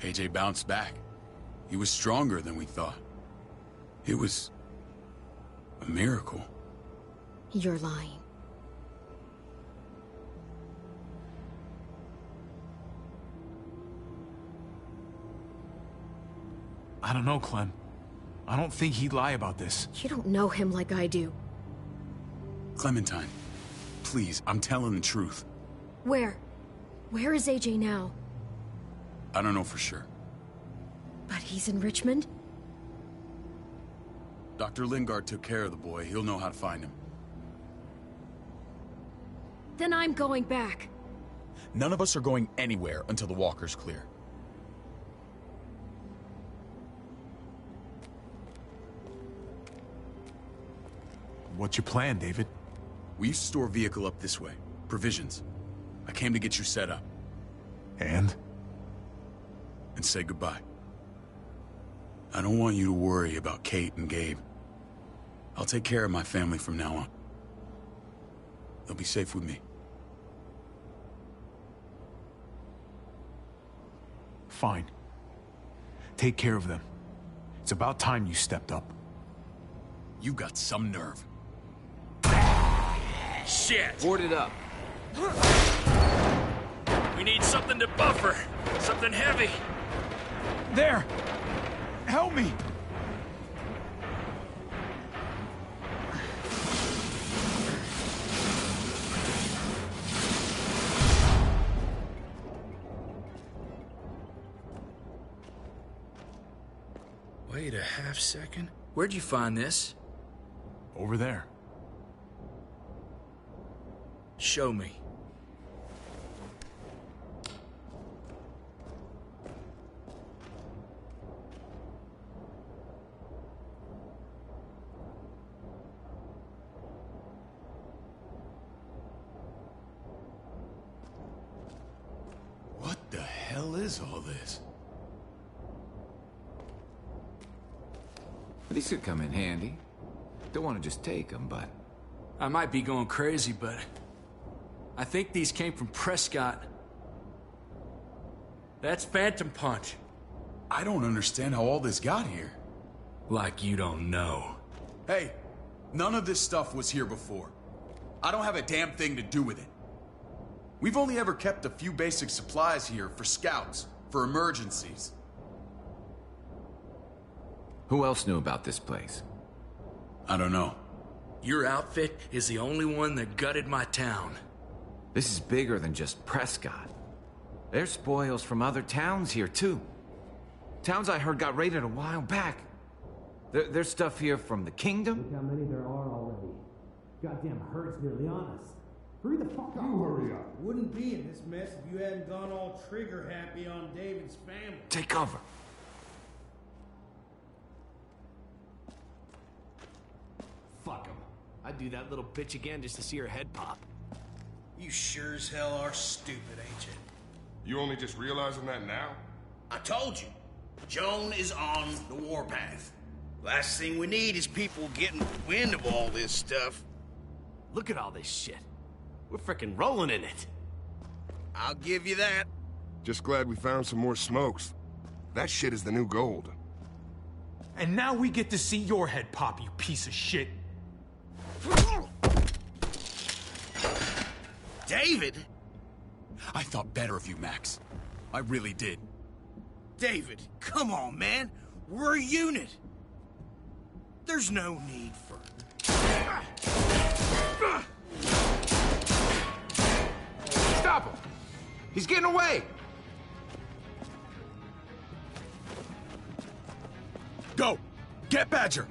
AJ bounced back. He was stronger than we thought. It was a miracle. You're lying. I don't know, Clem. I don't think he'd lie about this. You don't know him like I do. Clementine, please, I'm telling the truth. Where? Where is AJ now? I don't know for sure. But he's in Richmond? Dr. Lingard took care of the boy. He'll know how to find him. Then I'm going back. None of us are going anywhere until the walker's clear. What's your plan, David? We used to store a vehicle up this way. Provisions. I came to get you set up. And? And say goodbye. I don't want you to worry about Kate and Gabe. I'll take care of my family from now on. They'll be safe with me. Fine. Take care of them. It's about time you stepped up. You got some nerve. Shit! Board it up. We need something to buffer. Something heavy. There! Help me! Wait a half second. Where'd you find this? Over there. Show me. What the hell is all this? These could come in handy. Don't want to just take them, but... I might be going crazy, but... I think these came from Prescott. That's Phantom Punch. I don't understand how all this got here. Like you don't know. Hey, none of this stuff was here before. I don't have a damn thing to do with it. We've only ever kept a few basic supplies here for scouts, for emergencies. Who else knew about this place? I don't know. Your outfit is the only one that gutted my town. This is bigger than just Prescott. There's spoils from other towns here, too. Towns I heard got raided a while back. There's stuff here from the kingdom? Look how many there are already. Goddamn herd's nearly on us. Hurry the fuck up. You hurry up. Wouldn't be in this mess if you hadn't gone all trigger happy on David's family. Take cover. Fuck him. I'd do that little bitch again just to see her head pop. You sure as hell are stupid, ain't you? You only just realizing that now? I told you. Joan is on the warpath. Last thing we need is people getting wind of all this stuff. Look at all this shit. We're frickin' rolling in it. I'll give you that. Just glad we found some more smokes. That shit is the new gold. And now we get to see your head pop, you piece of shit. David? I thought better of you, Max. I really did. David, come on, man. We're a unit. There's no need for... Stop him! He's getting away! Go! Get Badger!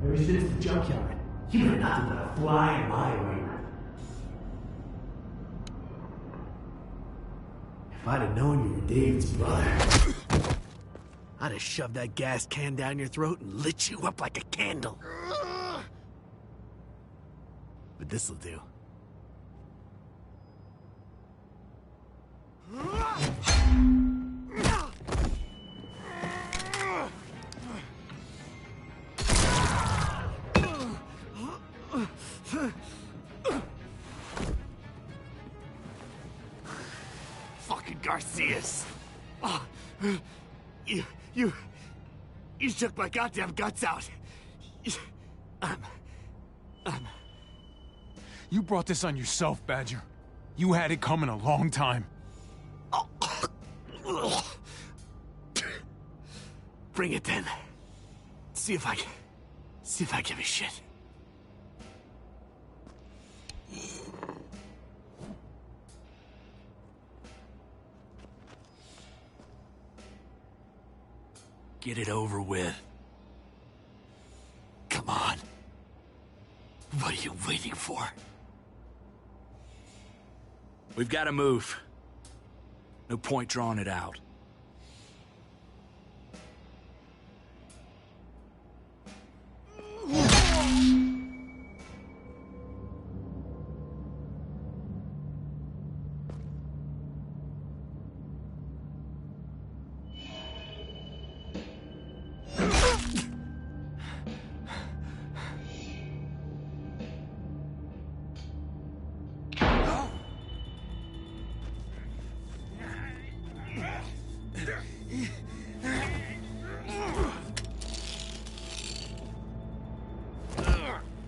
Ever since the junkyard, you were nothing but a fly in my ointment. If I'd have known you were David's brother, I'd have shoved that gas can down your throat and lit you up like a candle. But this'll do. Fucking Garcias. Oh, you shook my goddamn guts out. You brought this on yourself, Badger. You had it coming a long time. Bring it then. See if I give a shit. Get it over with. are. We've got to move. No point drawing it out.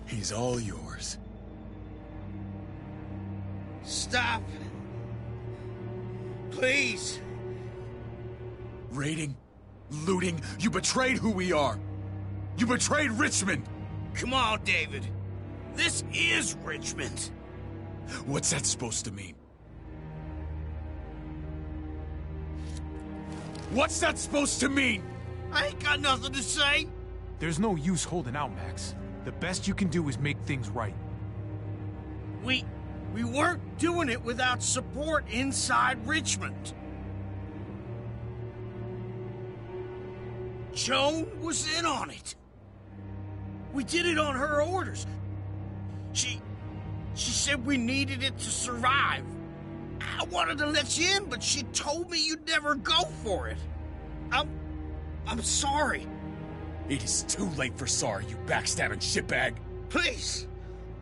He's all yours. Stop. Please. Raiding, looting, you betrayed who we are. You betrayed Richmond. Come on, David. This is Richmond. What's that supposed to mean? What's that supposed to mean? I ain't got nothing to say. There's no use holding out, Max. The best you can do is make things right. We weren't doing it without support inside Richmond. Joan was in on it. We did it on her orders. She said we needed it to survive. I wanted to let you in, but she told me you'd never go for it. I'm sorry. It is too late for sorry, you backstabbing shitbag. Please,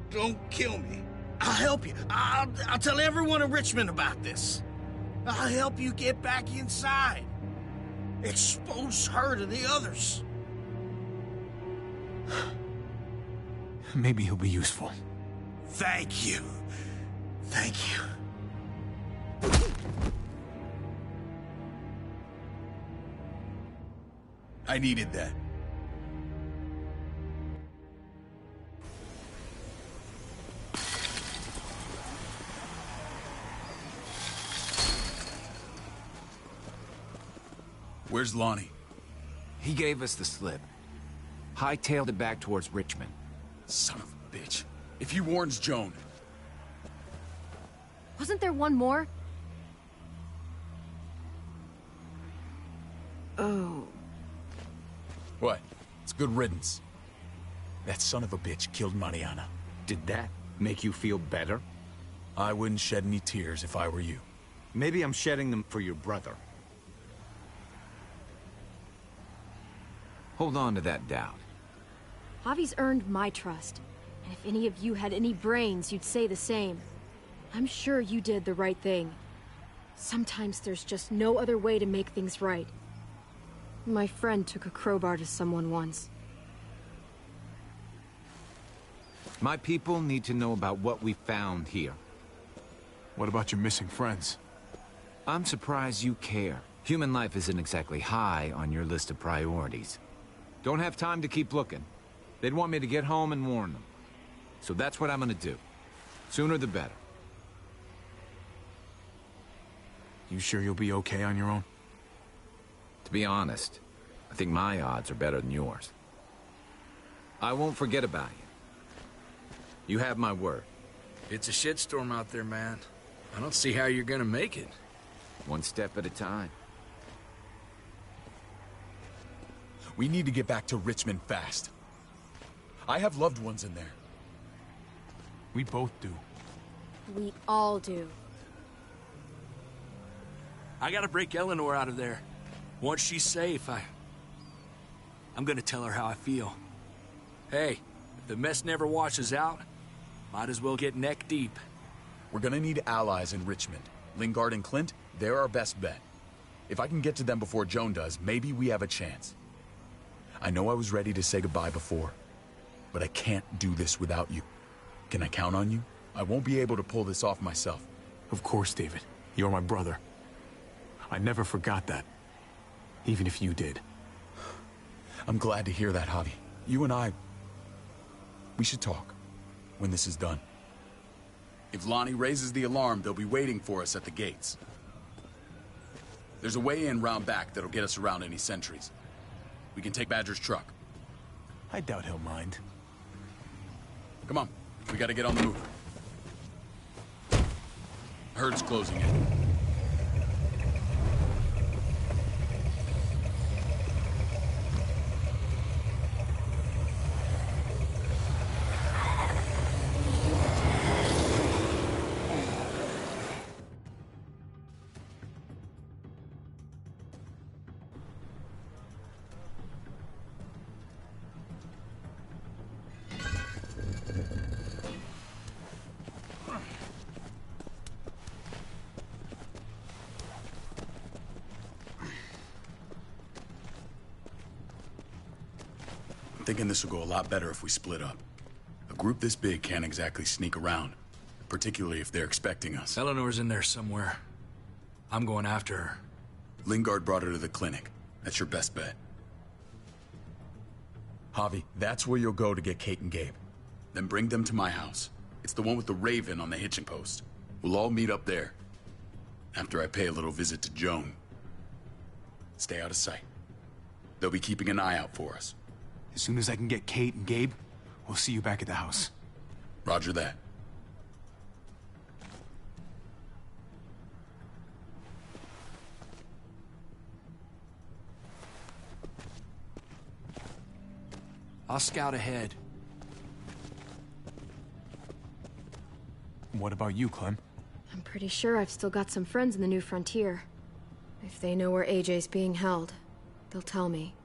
don't kill me. I'll help you. I'll tell everyone in Richmond about this. I'll help you get back inside. Expose her to the others. Maybe he'll be useful. Thank you. Thank you. I needed that. Where's Lonnie? He gave us the slip. Hightailed it back towards Richmond. Son of a bitch. If he warns Joan... Wasn't there one more? Oh. What? It's good riddance. That son of a bitch killed Mariana. Did that make you feel better? I wouldn't shed any tears if I were you. Maybe I'm shedding them for your brother. Hold on to that doubt. Javi's earned my trust. And if any of you had any brains, you'd say the same. I'm sure you did the right thing. Sometimes there's just no other way to make things right. My friend took a crowbar to someone once. My people need to know about what we found here. What about your missing friends? I'm surprised you care. Human life isn't exactly high on your list of priorities. Don't have time to keep looking. They'd want me to get home and warn them. So that's what I'm gonna do. Sooner the better. You sure you'll be okay on your own? To be honest, I think my odds are better than yours. I won't forget about you. You have my word. It's a shitstorm out there, man. I don't see how you're gonna make it. One step at a time. We need to get back to Richmond fast. I have loved ones in there. We both do. We all do. I gotta break Eleanor out of there. Once she's safe, I'm gonna tell her how I feel. Hey, if the mess never washes out, might as well get neck deep. We're gonna need allies in Richmond. Lingard and Clint, they're our best bet. If I can get to them before Joan does, maybe we have a chance. I know I was ready to say goodbye before, but I can't do this without you. Can I count on you? I won't be able to pull this off myself. Of course, David. You're my brother. I never forgot that. Even if you did. I'm glad to hear that, Javi. You and I... we should talk. When this is done. If Lonnie raises the alarm, they'll be waiting for us at the gates. There's a way in round back that'll get us around any sentries. We can take Badger's truck. I doubt he'll mind. Come on, We gotta get on the move. Herd's closing in. Thinking this will go a lot better if we split up. A group this big can't exactly sneak around, particularly if they're expecting us. Eleanor's in there somewhere. I'm going after her. Lingard brought her to the clinic. That's your best bet. Javi, that's where you'll go to get Kate and Gabe. Then bring them to my house. It's the one with the raven on the hitching post. We'll all meet up there. After I pay a little visit to Joan. Stay out of sight. They'll be keeping an eye out for us. As soon as I can get Kate and Gabe, we'll see you back at the house. Roger that. I'll scout ahead. What about you, Clem? I'm pretty sure I've still got some friends in the New Frontier. If they know where AJ's being held, they'll tell me.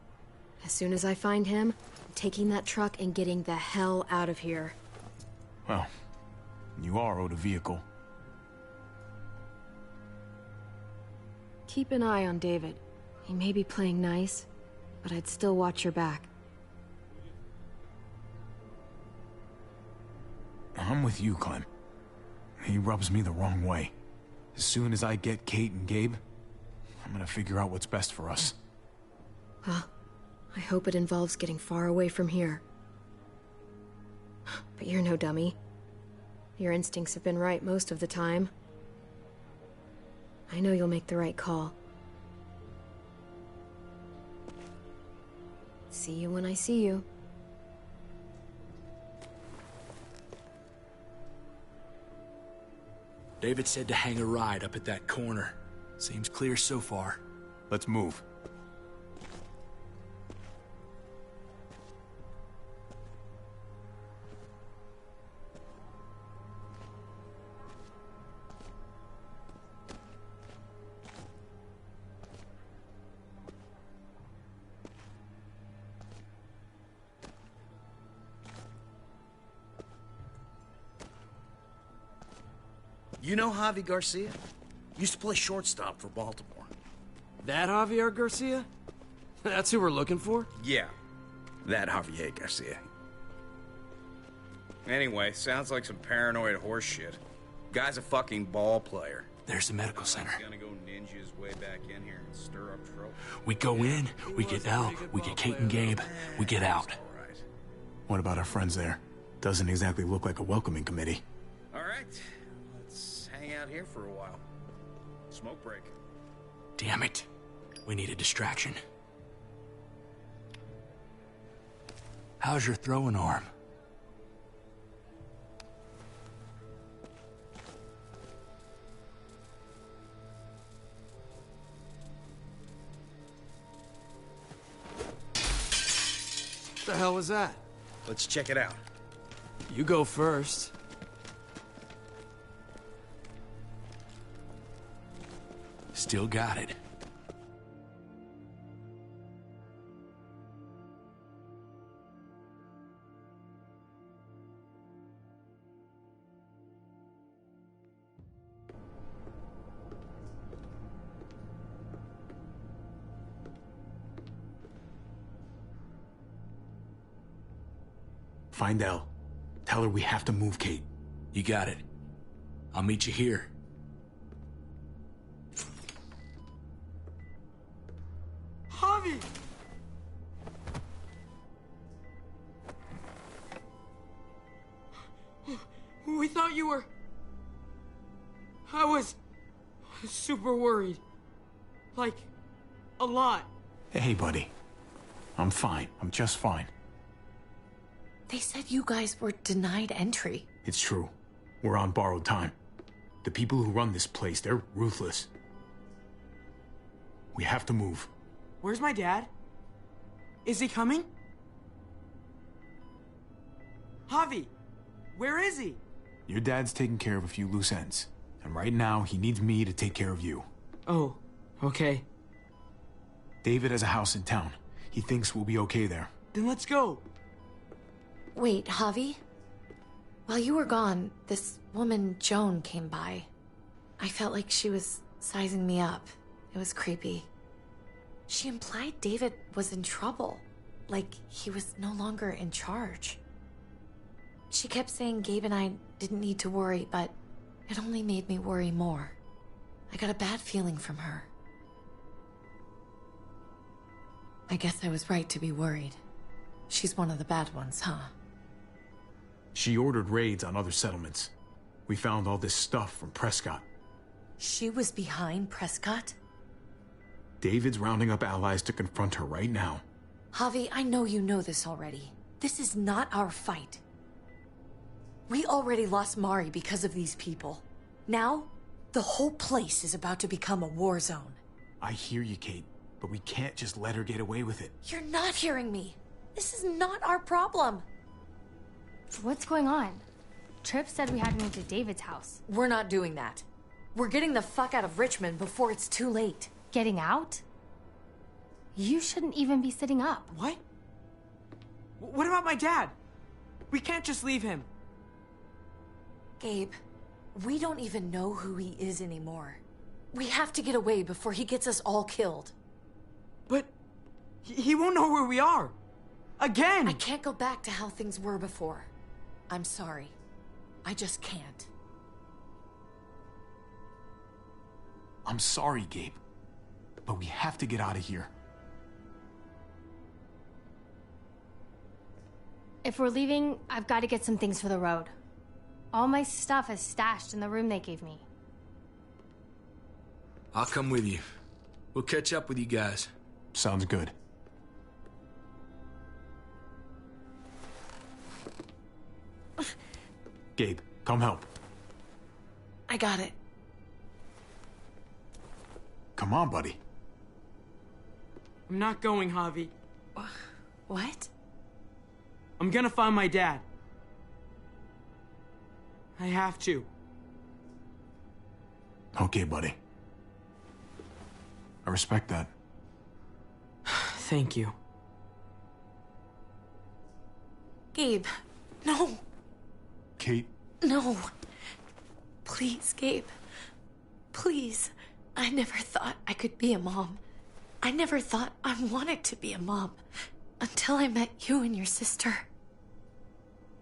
As soon as I find him, I'm taking that truck and getting the hell out of here. Well, you are owed a vehicle. Keep an eye on David. He may be playing nice, but I'd still watch your back. I'm with you, Clem. He rubs me the wrong way. As soon as I get Kate and Gabe, I'm gonna figure out what's best for us. Well, I hope it involves getting far away from here. But you're no dummy. Your instincts have been right most of the time. I know you'll make the right call. See you when I see you. David said to hang a ride up at that corner. Seems clear so far. Let's move. You know Javi Garcia? Used to play shortstop for Baltimore. That Javier Garcia? That's who we're looking for? Yeah, that Javier Garcia. Anyway, sounds like some paranoid horse shit. Guy's a fucking ball player. There's the medical center. He's gonna go ninja his way back in here and stir up trouble. We go in, we get Elle, we get Kate and Gabe, we get out. What about our friends there? Doesn't exactly look like a welcoming committee. All right, let's hang out here for a while. Smoke break. Damn it. We need a distraction. How's your throwing arm? What the hell was that? Let's check it out. You go first. Still got it. Find Elle. Tell her we have to move Kate. You got it. I'll meet you here. Javi! We thought you were... I was super worried. Like, a lot. Hey, buddy. I'm fine. I'm just fine. They said you guys were denied entry. It's true. We're on borrowed time. The people who run this place, they're ruthless. We have to move. Where's my dad? Is he coming? Javi, where is he? Your dad's taking care of a few loose ends. And right now, he needs me to take care of you. Oh, okay. David has a house in town. He thinks we'll be okay there. Then let's go. Wait, Javi? While you were gone, this woman, Joan, came by. I felt like she was sizing me up. It was creepy. She implied David was in trouble. Like he was no longer in charge. She kept saying Gabe and I didn't need to worry, but it only made me worry more. I got a bad feeling from her. I guess I was right to be worried. She's one of the bad ones, huh? She ordered raids on other settlements. We found all this stuff from Prescott. She was behind Prescott? David's rounding up allies to confront her right now. Javi, I know you know this already. This is not our fight. We already lost Mari because of these people. Now, the whole place is about to become a war zone. I hear you, Kate, but we can't just let her get away with it. You're not hearing me. This is not our problem. What's going on? Tripp said we had to move to David's house. We're not doing that. We're getting the fuck out of Richmond before it's too late. Getting out? You shouldn't even be sitting up. What? What about my dad? We can't just leave him. Gabe, we don't even know who he is anymore. We have to get away before he gets us all killed. But he won't know where we are. Again! I can't go back to how things were before. I'm sorry. I just can't. I'm sorry, Gabe, but we have to get out of here. If we're leaving, I've got to get some things for the road. All my stuff is stashed in the room they gave me. I'll come with you. We'll catch up with you guys. Sounds good. Gabe, come help. I got it. Come on, buddy. I'm not going, Javi. What? I'm gonna find my dad. I have to. Okay, buddy. I respect that. Thank you. Gabe, no. Kate? No. Please, Gabe. Please. I never thought I could be a mom. I never thought I wanted to be a mom. Until I met you and your sister.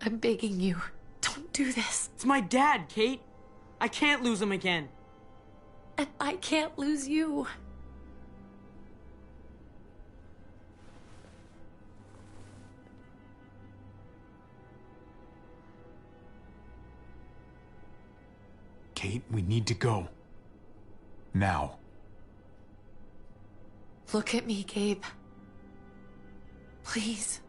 I'm begging you, don't do this. It's my dad, Kate. I can't lose him again. And I can't lose you. Kate, we need to go. Now. Look at me, Gabe. Please.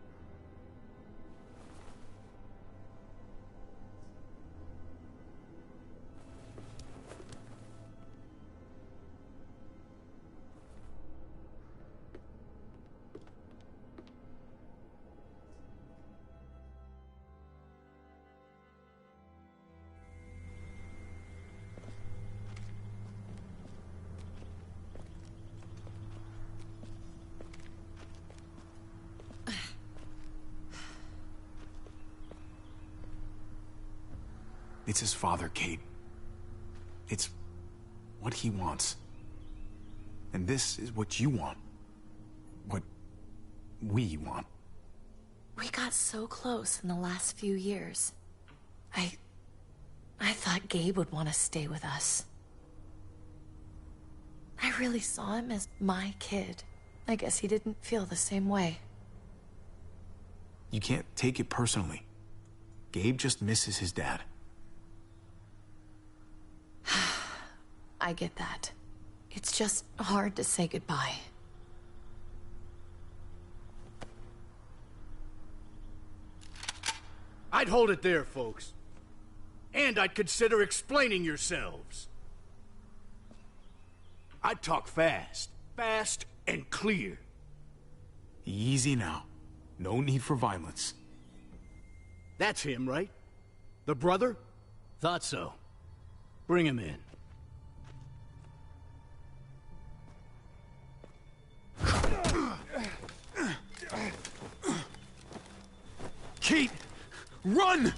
It's his father, Kate. It's what he wants. And this is what you want. What we want. We got so close in the last few years. I thought Gabe would want to stay with us. I really saw him as my kid. I guess he didn't feel the same way. You can't take it personally. Gabe just misses his dad. I get that. It's just hard to say goodbye. I'd hold it there, folks. And I'd consider explaining yourselves. I'd talk fast. Fast and clear. Easy now. No need for violence. That's him, right? The brother? Thought so. Bring him in. Kate! Run!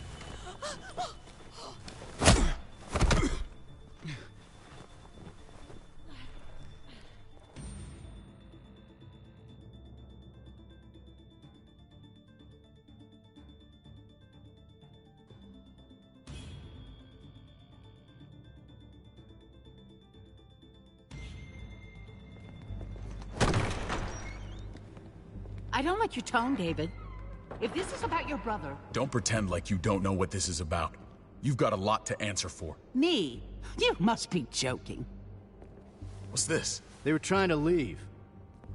I don't like your tone, David. If this is about your brother... Don't pretend like you don't know what this is about. You've got a lot to answer for. Me? You must be joking. What's this? They were trying to leave.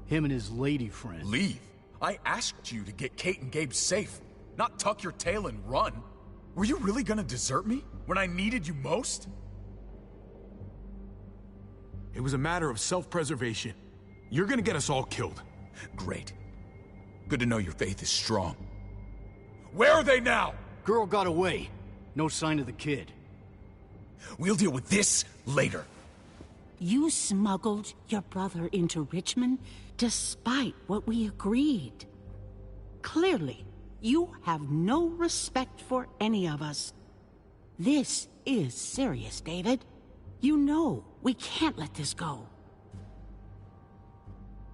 Him and his lady friend. Leave? I asked you to get Kate and Gabe safe, not tuck your tail and run. Were you really gonna desert me when I needed you most? It was a matter of self-preservation. You're gonna get us all killed. Great. Good to know your faith is strong. Where are they now? Girl got away. No sign of the kid. We'll deal with this later. You smuggled your brother into Richmond despite what we agreed. Clearly, you have no respect for any of us. This is serious, David. You know we can't let this go.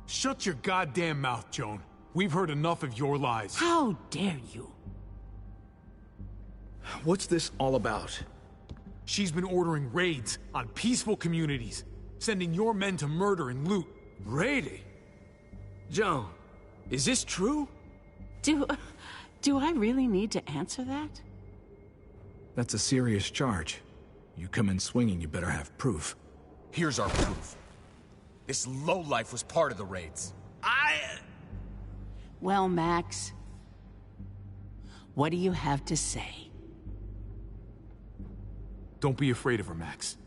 Shut your goddamn mouth, Joan. We've heard enough of your lies. How dare you? What's this all about? She's been ordering raids on peaceful communities, sending your men to murder and loot. Raiding? Joan, is this true? Do I really need to answer that? That's a serious charge. You come in swinging, you better have proof. Here's our proof. This lowlife was part of the raids. Well, Max, what do you have to say? Don't be afraid of her, Max.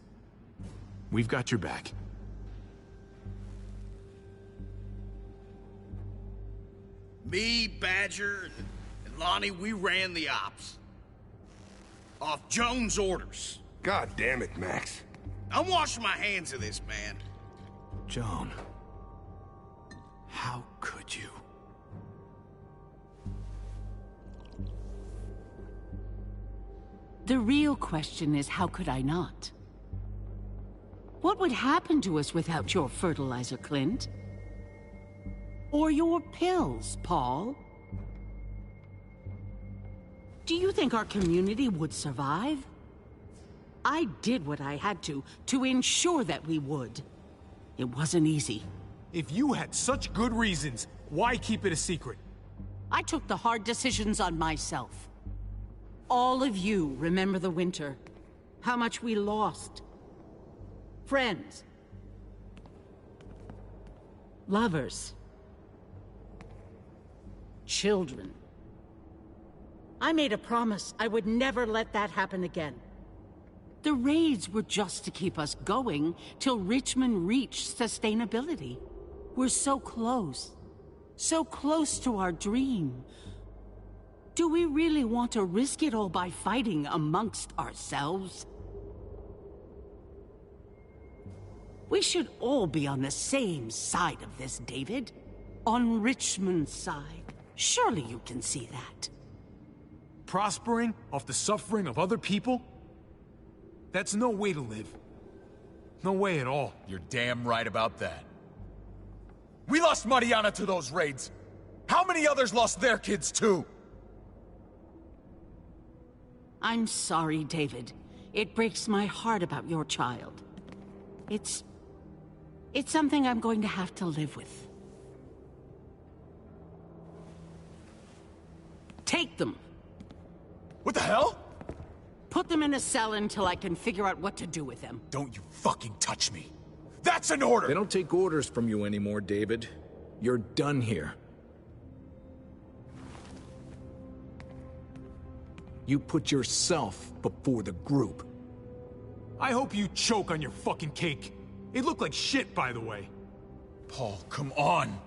We've got your back. Me, Badger, and Lonnie, we ran the ops. Off Joan's orders. God damn it, Max. I'm washing my hands of this, man. Joan, how could you? The real question is, how could I not? What would happen to us without your fertilizer, Clint? Or your pills, Paul? Do you think our community would survive? I did what I had to ensure that we would. It wasn't easy. If you had such good reasons, why keep it a secret? I took the hard decisions on myself. All of you remember the winter. How much we lost. Friends. Lovers. Children. I made a promise I would never let that happen again. The raids were just to keep us going till Richmond reached sustainability. We're so close to our dream. Do we really want to risk it all by fighting amongst ourselves? We should all be on the same side of this, David. On Richmond's side. Surely you can see that. Prospering off the suffering of other people? That's no way to live. No way at all. You're damn right about that. We lost Mariana to those raids. How many others lost their kids too? I'm sorry, David. It breaks my heart about your child. It's something I'm going to have to live with. Take them. What the hell? Put them in a cell until I can figure out what to do with them. Don't you fucking touch me. That's an order! They don't take orders from you anymore, David. You're done here. You put yourself before the group. I hope you choke on your fucking cake. It looked like shit, by the way. Paul, come on!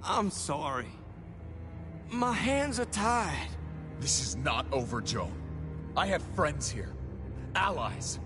I'm sorry. My hands are tied. This is not over, Joan. I have friends here. Allies.